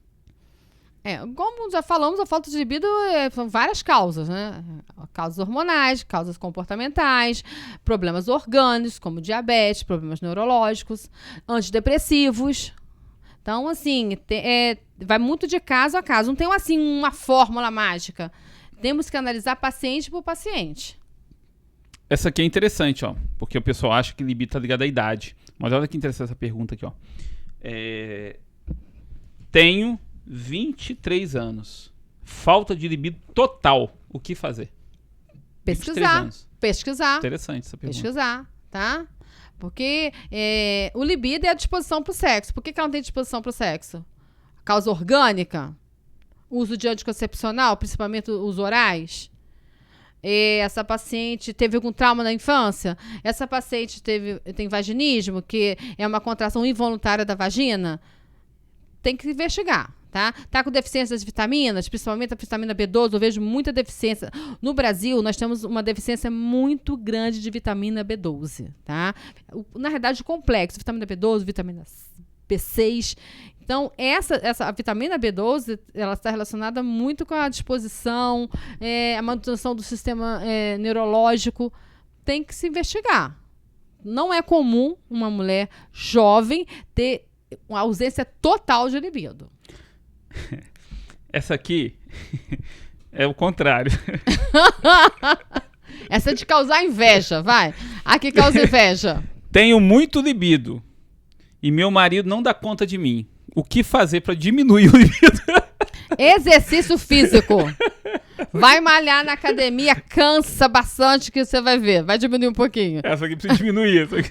Como já falamos, a falta de libido são várias causas, né? Causas hormonais, causas comportamentais, problemas orgânicos, como diabetes, problemas neurológicos, antidepressivos. Então, assim, vai muito de caso a caso. Não tem, assim, uma fórmula mágica. Temos que analisar paciente por paciente. Essa aqui é interessante, ó, porque o pessoal acha que libido tá ligado à idade. Mas olha que interessante essa pergunta aqui, ó. Tenho 23 anos. Falta de libido total. O que fazer? Pesquisar. Interessante essa pergunta. Pesquisar, tá? Porque o libido é a disposição pro sexo. Por que ela não tem disposição pro sexo? Causa orgânica? Uso de anticoncepcional, principalmente os orais? Essa paciente teve algum trauma na infância? Essa paciente tem vaginismo, que é uma contração involuntária da vagina? Tem que investigar, tá? Tá com deficiência das vitaminas, principalmente a vitamina B12, eu vejo muita deficiência. No Brasil, nós temos uma deficiência muito grande de vitamina B12, tá? Na realidade, complexo, vitamina B12, vitamina B6. Então, a vitamina B12, ela está relacionada muito com a disposição, a manutenção do sistema neurológico. Tem que se investigar. Não é comum uma mulher jovem ter uma ausência total de libido. Essa aqui é o contrário. Essa é de causar inveja, vai. A que causa inveja. Tenho muito libido e meu marido não dá conta de mim. O que fazer para diminuir o libido? Exercício físico. Vai malhar na academia, cansa bastante que você vai ver. Vai diminuir um pouquinho. Essa aqui precisa diminuir. Essa aqui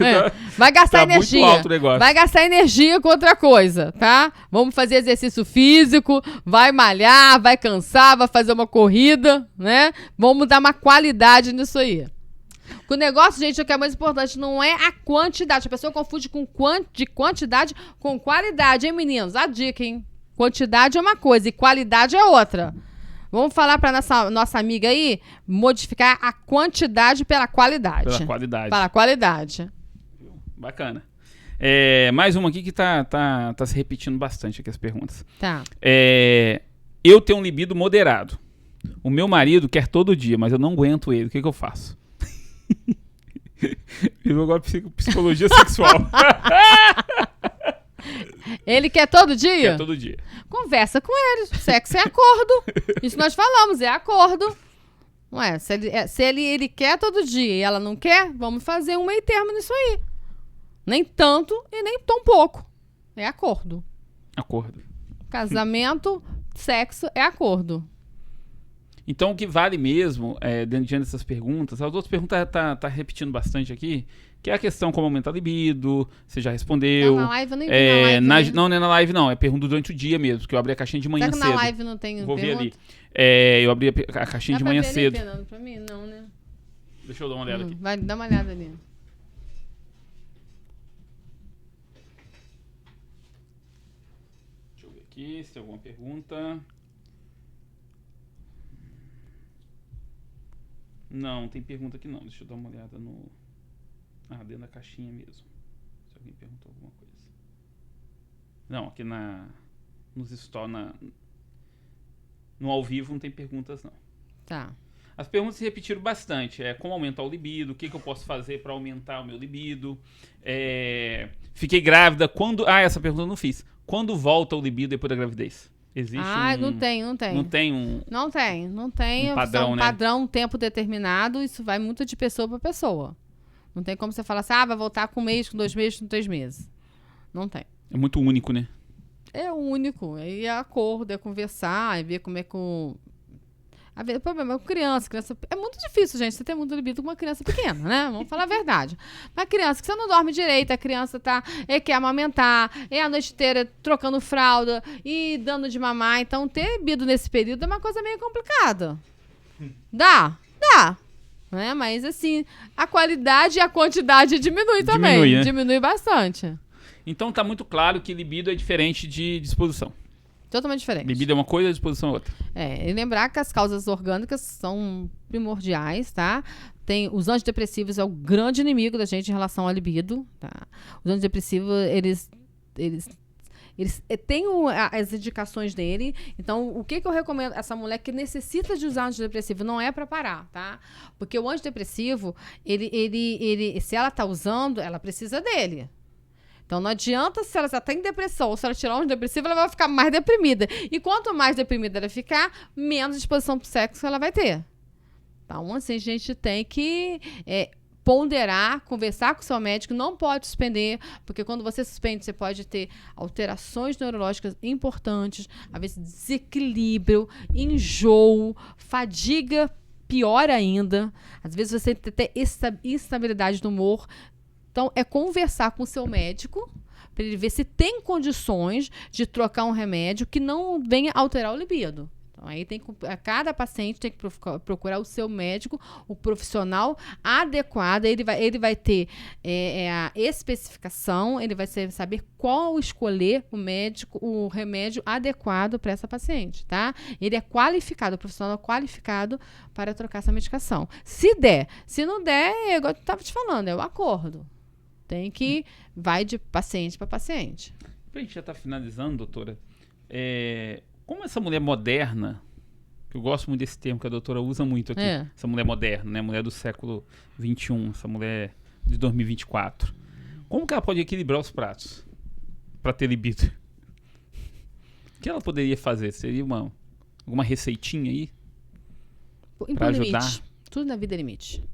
vai gastar energia. Muito alto o negócio. Vai gastar energia com outra coisa, tá? Vamos fazer exercício físico, vai malhar, vai cansar, vai fazer uma corrida, né? Vamos dar uma qualidade nisso aí. O negócio, gente, o que é mais importante não é a quantidade. A pessoa confunde de quantidade com qualidade, hein, meninos? A dica, hein? Quantidade é uma coisa e qualidade é outra. Vamos falar para nossa amiga aí modificar a quantidade pela qualidade. Pela qualidade. Pela qualidade. Bacana. Mais uma aqui que tá se repetindo bastante aqui as perguntas. Tá. Eu tenho um libido moderado. O meu marido quer todo dia, mas eu não aguento ele. O que eu faço? Virou agora psicologia sexual. Ele quer todo dia? Quer todo dia. Conversa com ele. Sexo é acordo. Isso nós falamos, é acordo. Não é? Se ele quer todo dia e ela não quer, vamos fazer um meio termo nisso aí. Nem tanto e nem tão pouco. É acordo. Acordo. Casamento, sexo é acordo. Então, o que vale mesmo, diante dessas perguntas, as outras perguntas tá repetindo bastante aqui, que é a questão como aumentar a libido, você já respondeu. Tá na live, eu nem vi na live. Não é na live, não. É pergunta durante o dia mesmo, porque eu abri a caixinha de manhã cedo. Será que na live não tem Vou pergunta? ver ali. Eu abri a caixinha de manhã cedo. Pra mim, não, né? Deixa eu dar uma olhada aqui. Vai, dá uma olhada ali. Deixa eu ver aqui se tem alguma pergunta. Não, tem pergunta aqui não. Deixa eu dar uma olhada no... dentro da caixinha mesmo. Se alguém perguntou alguma coisa. Não, aqui nos stories, no ao vivo não tem perguntas não. Tá. As perguntas se repetiram bastante. Como aumentar o libido? O que eu posso fazer para aumentar o meu libido? Fiquei grávida. Quando... essa pergunta eu não fiz. Quando volta o libido depois da gravidez? Existe não tem. Não tem um... Não tem. Um padrão, um padrão, um tempo determinado. Isso vai muito de pessoa para pessoa. Não tem como você falar assim, vai voltar com um mês, com 2 meses, com 3 meses. Não tem. É muito único, né? É único. Aí é acordo, é conversar, é ver como é que o problema é com criança. É muito difícil, gente, você ter muito libido com uma criança pequena, né? Vamos falar a verdade. Uma criança que você não dorme direito, a criança quer amamentar, a noite inteira trocando fralda e dando de mamar. Então, ter libido nesse período é uma coisa meio complicada. Dá. Né? Mas, assim, a qualidade e a quantidade diminui também. Né? Diminui bastante. Então, tá muito claro que libido é diferente de disposição. Totalmente diferente. Libido é uma coisa, disposição é outra. E lembrar que as causas orgânicas são primordiais, tá? Os antidepressivos é o grande inimigo da gente em relação ao libido, tá? Os antidepressivos, eles têm as indicações dele. Então, o que eu recomendo? Essa mulher que necessita de usar antidepressivo não é para parar, tá? Porque o antidepressivo, se ela tá usando, ela precisa dele. Então, não adianta se ela já está em depressão ou se ela tirar um antidepressivo, ela vai ficar mais deprimida. E quanto mais deprimida ela ficar, menos disposição para o sexo ela vai ter. Então, assim, a gente tem que ponderar, conversar com o seu médico, não pode suspender, porque quando você suspende, você pode ter alterações neurológicas importantes, às vezes desequilíbrio, enjoo, fadiga, pior ainda. Às vezes você tem até instabilidade do humor. Então, é conversar com o seu médico para ele ver se tem condições de trocar um remédio que não venha alterar o libido. Então, aí cada paciente tem que procurar o seu médico, o profissional adequado. Ele vai ter a especificação, ele vai saber qual escolher o remédio adequado para essa paciente, tá? Ele é qualificado, o profissional é qualificado para trocar essa medicação. Se der, se não der, igual eu estava te falando, é o acordo. Tem que... Vai de paciente para paciente. A gente já está finalizando, doutora. Como essa mulher moderna, que eu gosto muito desse termo que a doutora usa muito aqui, essa mulher moderna, né? Mulher do século XXI, essa mulher de 2024. Como que ela pode equilibrar os pratos para ter libido? O que ela poderia fazer? Seria alguma receitinha aí? Para ajudar? Limite. Tudo na vida é limite.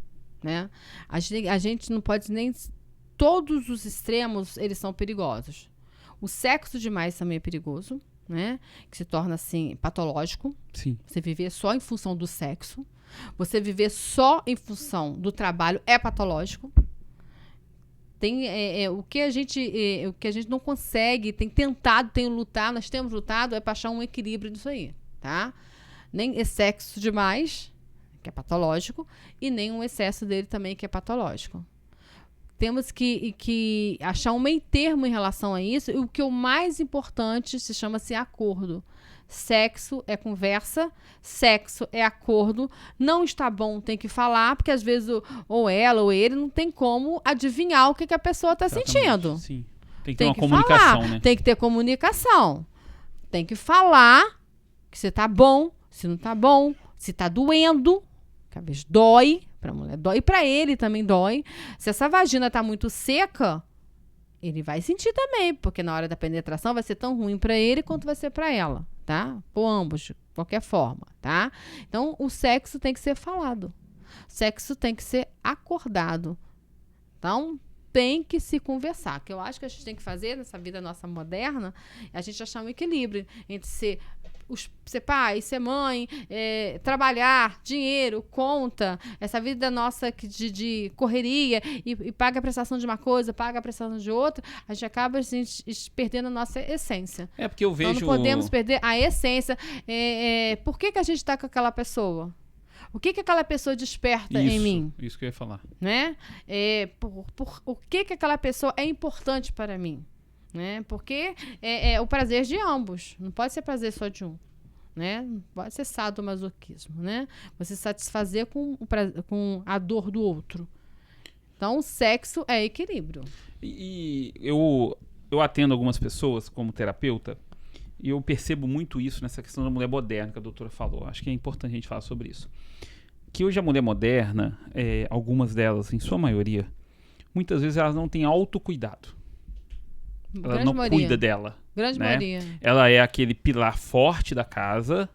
Né? A gente não pode nem... Todos os extremos, eles são perigosos. O sexo demais também é perigoso, né? Que se torna, assim, patológico. Sim. Você viver só em função do sexo. Você viver só em função do trabalho é patológico. O que a gente não consegue, tem tentado, nós temos lutado, é para achar um equilíbrio nisso aí, tá? Nem excesso demais, que é patológico, e nem um excesso dele também, que é patológico. Temos que achar um meio termo em relação a isso, e o que é o mais importante chama-se acordo. Sexo é conversa, sexo é acordo. Não está bom, tem que falar, porque às vezes ou ela ou ele não tem como adivinhar o que a pessoa está sentindo. Sim. Tem que ter uma comunicação, falar, né? Tem que ter comunicação. Tem que falar que você tá bom, se não tá bom, se tá doendo, que às vezes dói, pra mulher dói, e pra ele também dói. Se essa vagina tá muito seca, ele vai sentir também, porque na hora da penetração vai ser tão ruim pra ele quanto vai ser pra ela, tá? Por ambos, de qualquer forma, tá? Então, o sexo tem que ser falado. O sexo tem que ser acordado. Então, tem que se conversar. O que eu acho que a gente tem que fazer nessa vida nossa moderna é a gente achar um equilíbrio entre ser pai, ser mãe, trabalhar, dinheiro, conta, essa vida nossa de correria e paga a prestação de uma coisa, paga a prestação de outra, a gente acaba perdendo a nossa essência. É porque eu vejo... Então, não podemos perder a essência. Por que a gente está com aquela pessoa? O que aquela pessoa desperta em mim? Isso que eu ia falar. Né? O que aquela pessoa é importante para mim? Né? Porque é o prazer de ambos. Não pode ser prazer só de um. Né? Não pode ser sadomasoquismo. Né? Você satisfazer com a dor do outro. Então, o sexo é equilíbrio. E eu atendo algumas pessoas como terapeuta e eu percebo muito isso nessa questão da mulher moderna que a doutora falou. Acho que é importante a gente falar sobre isso. Que hoje a mulher moderna, algumas delas, em sua maioria, muitas vezes elas não têm autocuidado. Ela não cuida dela. Grande maioria. Ela é aquele pilar forte da casa,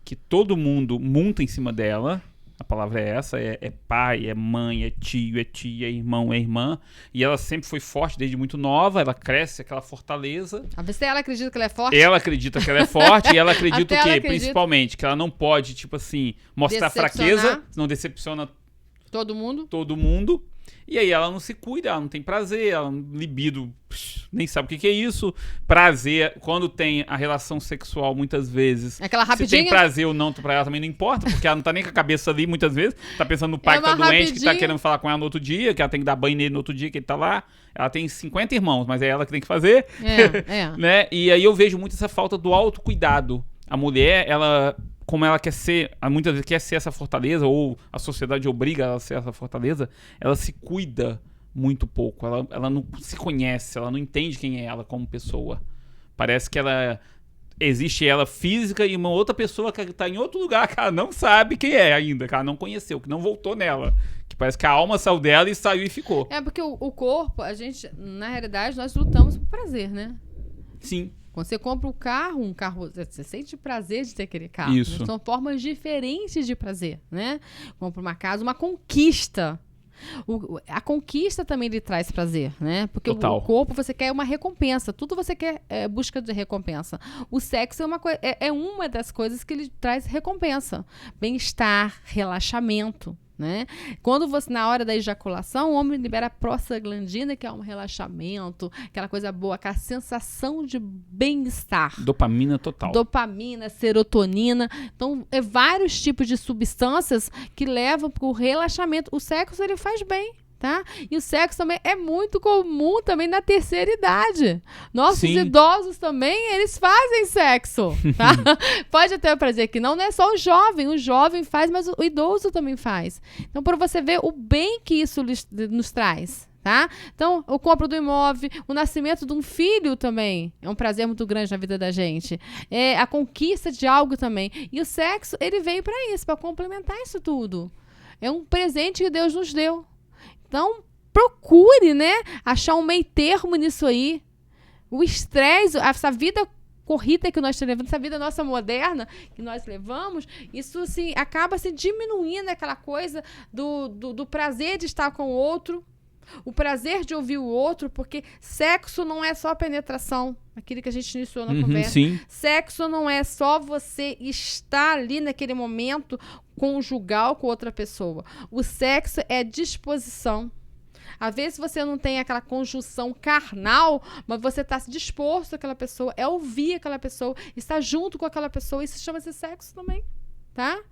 que todo mundo monta em cima dela. A palavra é essa, é pai, é mãe, é tio, é tia, é irmão, é irmã. E ela sempre foi forte desde muito nova, ela cresce, aquela fortaleza. A ver se ela acredita que ela é forte. Ela acredita que ela é forte e ela acredita o quê? Acredita... Principalmente, que ela não pode, tipo assim, mostrar fraqueza, senão decepciona todo mundo. E aí ela não se cuida, ela não tem prazer, ela libido, nem sabe o que é isso. Prazer, quando tem a relação sexual, muitas vezes, aquela rapidinha... se tem prazer ou não pra ela também não importa, porque ela não tá nem com a cabeça ali, muitas vezes, tá pensando no pai que tá doente, que tá querendo falar com ela no outro dia, que ela tem que dar banho nele no outro dia, que ele tá lá. Ela tem 50 irmãos, mas é ela que tem que fazer. Né? E aí eu vejo muito essa falta do autocuidado. A mulher, ela... como ela quer ser, muitas vezes quer ser essa fortaleza, ou a sociedade obriga ela a ser essa fortaleza, ela se cuida muito pouco, ela não se conhece, ela não entende quem é ela como pessoa. Parece que existe ela física e uma outra pessoa que está em outro lugar que ela não sabe quem é ainda, que ela não conheceu, que não voltou nela. Que parece que a alma saiu dela e saiu e ficou. É porque o corpo, a gente, na realidade, nós lutamos por prazer, né? Sim. Quando você compra um carro, você sente prazer de ter aquele carro. Isso. São formas diferentes de prazer, né? Compra uma casa, uma conquista. A conquista também lhe traz prazer, né? Porque o corpo, você quer uma recompensa. Tudo você quer busca de recompensa. O sexo é uma das coisas que lhe traz recompensa. Bem-estar, relaxamento. Né? Quando você, na hora da ejaculação, o homem libera a prostaglandina, que é um relaxamento, aquela coisa boa, aquela sensação de bem-estar. Dopamina total. Dopamina, serotonina. Então, vários tipos de substâncias que levam para o relaxamento. O sexo, ele faz bem. Tá? E o sexo também é muito comum também na terceira idade. Nossos idosos também, eles fazem sexo, tá? Pode até parecer que não é só o jovem faz, mas o idoso também faz. Então, para você ver o bem que isso nos traz, tá? Então, o compra do imóvel, o nascimento de um filho também é um prazer muito grande na vida da gente. A conquista de algo também. E o sexo, ele veio para isso, para complementar isso tudo. É um presente que Deus nos deu. Então, procure, né, achar um meio termo nisso aí. O estresse, essa vida corrida que nós levamos, essa vida nossa moderna que nós levamos, isso assim, acaba se diminuindo aquela coisa do prazer de estar com o outro, o prazer de ouvir o outro, porque sexo não é só penetração. Aquilo que a gente iniciou na conversa. Sim. Sexo não é só você estar ali naquele momento conjugal com outra pessoa. O sexo é disposição. Às vezes você não tem aquela conjunção carnal, mas você está disposto àquela pessoa, é ouvir aquela pessoa, estar junto com aquela pessoa. Isso chama-se sexo também, tá?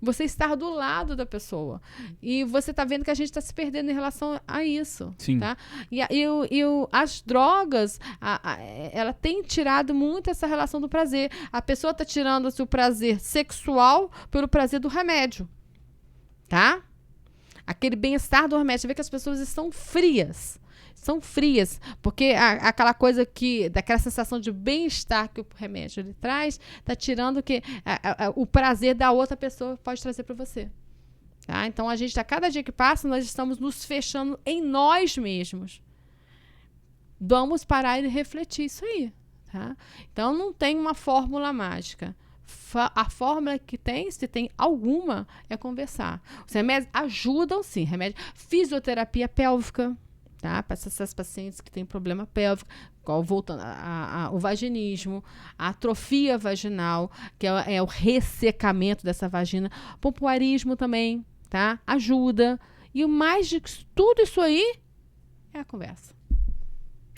Você estar do lado da pessoa. E você está vendo que a gente está se perdendo em relação a isso. Sim. Tá? E as drogas, ela tem tirado muito essa relação do prazer. A pessoa está tirando o prazer sexual pelo prazer do remédio. Tá? Aquele bem-estar do remédio. Você vê que as pessoas estão frias. São frias, porque aquela coisa daquela sensação de bem-estar que o remédio ele traz, está tirando o prazer da outra pessoa pode trazer para você. Tá? Então, a cada dia que passa, nós estamos nos fechando em nós mesmos. Vamos parar e refletir isso aí. Tá? Então, não tem uma fórmula mágica. A fórmula que tem, se tem alguma, é conversar. Os remédios ajudam, sim. Fisioterapia pélvica. Tá? Para essas pacientes que têm problema pélvico, voltando o vaginismo, a atrofia vaginal, que é o ressecamento dessa vagina, pompoarismo também, tá? Ajuda. E o mais de tudo isso aí é a conversa.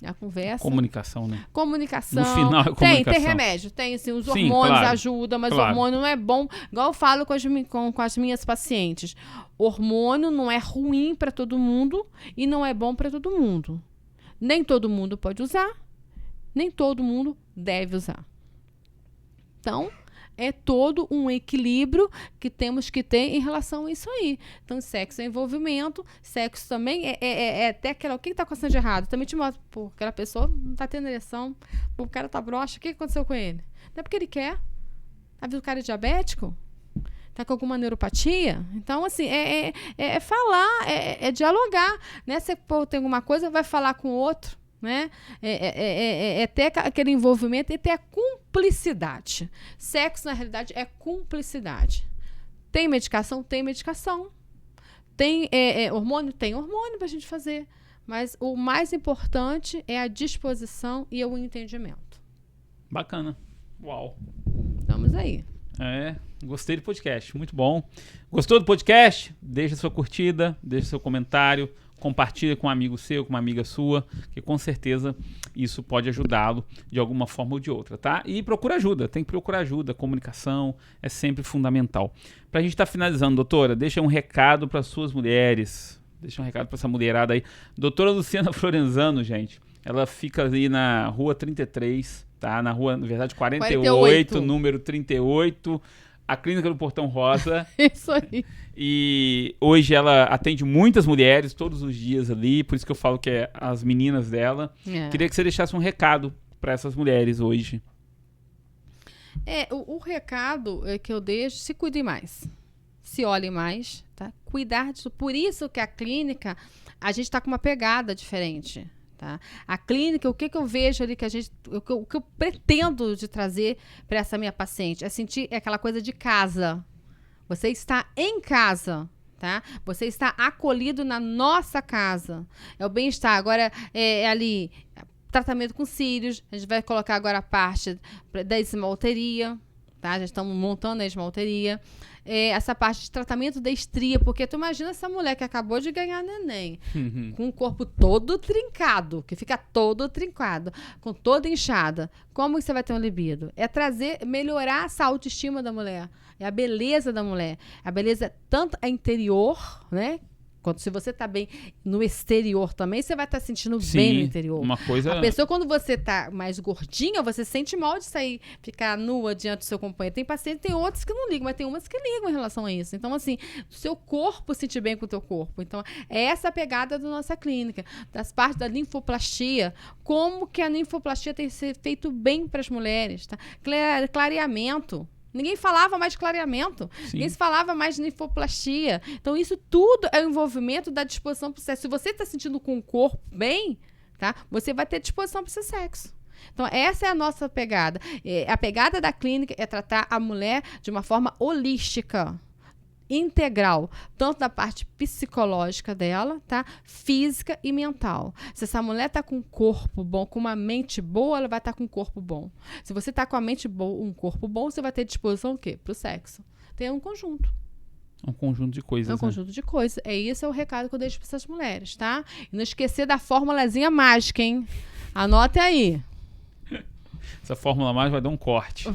É a conversa. Comunicação, né? Comunicação. No final é comunicação. Tem remédio, tem assim, os hormônios ajudam, mas o hormônio não é bom. Igual eu falo com as minhas pacientes. Hormônio não é ruim para todo mundo e não é bom para todo mundo. Nem todo mundo pode usar, nem todo mundo deve usar. Então, é todo um equilíbrio que temos que ter em relação a isso aí. Então, sexo é envolvimento, sexo também é até aquela... O que está acontecendo de errado? Também te mostro, pô, aquela pessoa não está tendo ereção, pô, o cara tá broxa, o que aconteceu com ele? Não é porque ele quer. Às vezes o cara é diabético, tá com alguma neuropatia. Então, assim, é falar, é dialogar, né? Se tem alguma coisa, vai falar com o outro, né? É ter aquele envolvimento e ter a cumplicidade. Sexo, na realidade, é cumplicidade. Tem medicação? Tem medicação. Tem hormônio? Tem hormônio pra gente fazer. Mas o mais importante é a disposição e o entendimento. Bacana. Uau. Estamos aí. Gostei do podcast, muito bom. Gostou do podcast? Deixa sua curtida, deixa seu comentário, compartilha com um amigo seu, com uma amiga sua, que com certeza isso pode ajudá-lo de alguma forma ou de outra, tá? E procura ajuda, tem que procurar ajuda, comunicação é sempre fundamental. Pra gente estar finalizando, doutora, deixa um recado para suas mulheres, deixa um recado para essa mulherada aí. Doutora Luciana Florenzano, gente, ela fica ali na rua 33, tá? Na rua, na verdade, 48. Número 38, a Clínica do Portão Rosa. Isso aí. E hoje ela atende muitas mulheres todos os dias ali, por isso que eu falo que é as meninas dela. Queria que você deixasse um recado para essas mulheres hoje. O recado que eu deixo, se cuidem mais, se olhem mais, tá? Cuidar disso. Por isso que a clínica, a gente está com uma pegada diferente. Tá? A clínica, o que eu vejo ali, o que eu pretendo de trazer para essa minha paciente é sentir aquela coisa de casa. Você está em casa, tá? Você está acolhido na nossa casa. É o bem-estar. Agora, ali, tratamento com cílios. A gente vai colocar agora a parte da esmalteria, tá? Já estamos montando a esmalteria. Essa parte de tratamento da estria, porque tu imagina essa mulher que acabou de ganhar neném, com o corpo todo trincado, que fica todo trincado, com toda inchada. Como você vai ter um libido? Melhorar essa autoestima da mulher, a beleza da mulher. A beleza tanto a interior, né? Quanto se você tá bem no exterior também, você vai estar sentindo bem no interior. Uma coisa... A pessoa, quando você tá mais gordinha, você sente mal de sair, ficar nua diante do seu companheiro. Tem pacientes, tem outros que não ligam, mas tem umas que ligam em relação a isso. Então, assim, o seu corpo sentir bem com o teu corpo. Então, é essa a pegada da nossa clínica. Das partes da linfoplastia, como que a linfoplastia tem que ser feito bem para as mulheres, tá? Clareamento. Ninguém falava mais de clareamento. Sim. Ninguém se falava mais de linfoplastia. Então, isso tudo é o envolvimento da disposição para o sexo. Se você está sentindo com o corpo bem, tá? Você vai ter disposição para o seu sexo. Então, essa é a nossa pegada. A pegada da clínica é tratar a mulher de uma forma holística. integral, tanto da parte psicológica dela, tá? Física e mental. Se essa mulher tá com um corpo bom, com uma mente boa, ela vai estar com um corpo bom. Se você tá com a mente boa, um corpo bom, você vai ter disposição o quê? Pro sexo. Tem um conjunto. Um conjunto de coisas. É um conjunto de coisas. Esse é o recado que eu deixo para essas mulheres, tá? E não esquecer da formulazinha mágica, hein? Anote aí. Essa fórmula mágica vai dar um corte.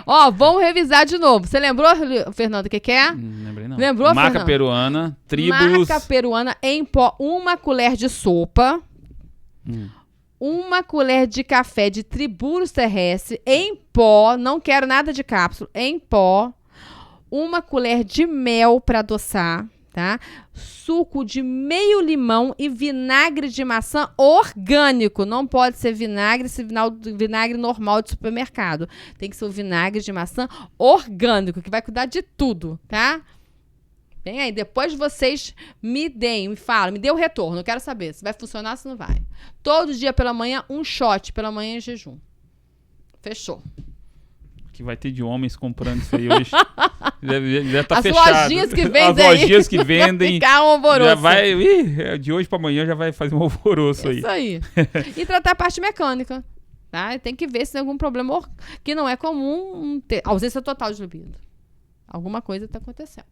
Ó, vamos revisar de novo. Você lembrou, Fernando, o que é? Lembrei não. Lembrou, Maca Fernando? peruana, tribos... Maca peruana em pó, 1 colher de sopa. 1 colher de café de triburos terrestre em pó. Não quero nada de cápsula. Em pó. 1 colher de mel para adoçar, tá? Suco de meio limão e vinagre de maçã orgânico. Não pode ser vinagre normal de supermercado. Tem que ser o vinagre de maçã orgânico, que vai cuidar de tudo, tá? Bem aí, depois vocês me falam, me dê o retorno. Eu quero saber se vai funcionar ou se não vai. Todo dia pela manhã, um shot pela manhã em jejum. Fechou. Que vai ter de homens comprando isso aí hoje. Deve estar As fechado. lojinhas que vendem. As lojinhas que vendem. Ficar um alvoroço. Já vai, de hoje para amanhã já vai fazer um alvoroço aí. Isso aí. E tratar a parte mecânica. Tá? Tem que ver se tem algum problema que não é comum ter. Ausência total de libido. Alguma coisa está acontecendo.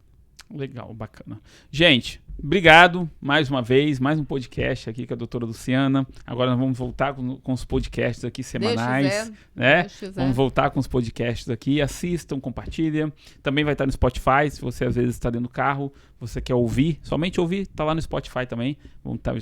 Legal, bacana. Gente, obrigado mais uma vez, mais um podcast aqui com a doutora Luciana. Agora nós vamos voltar com os podcasts aqui semanais, né? Vamos voltar com os podcasts aqui. Assistam, compartilhem. Também vai estar no Spotify, se você às vezes está dentro do carro, você quer ouvir, somente ouvir, tá lá no Spotify também.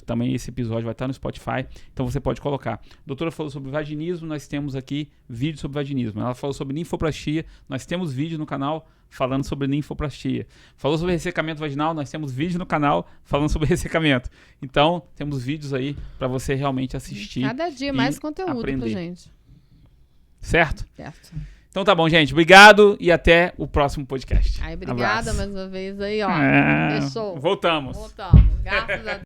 Também esse episódio vai estar no Spotify, então você pode colocar. A doutora falou sobre vaginismo, nós temos aqui vídeo sobre vaginismo. Ela falou sobre ninfoplastia, nós temos vídeo no canal falando sobre ninfoplastia. Falou sobre ressecamento vaginal, nós temos vídeo no canal falando sobre ressecamento. Então, temos vídeos aí para você realmente assistir. Cada dia mais conteúdo aprender. Pra gente. Certo? Certo. Então tá bom, gente. Obrigado e até o próximo podcast. Aí, obrigada mais uma vez aí, ó. Fechou. Voltamos. Voltamos. Graças a Deus.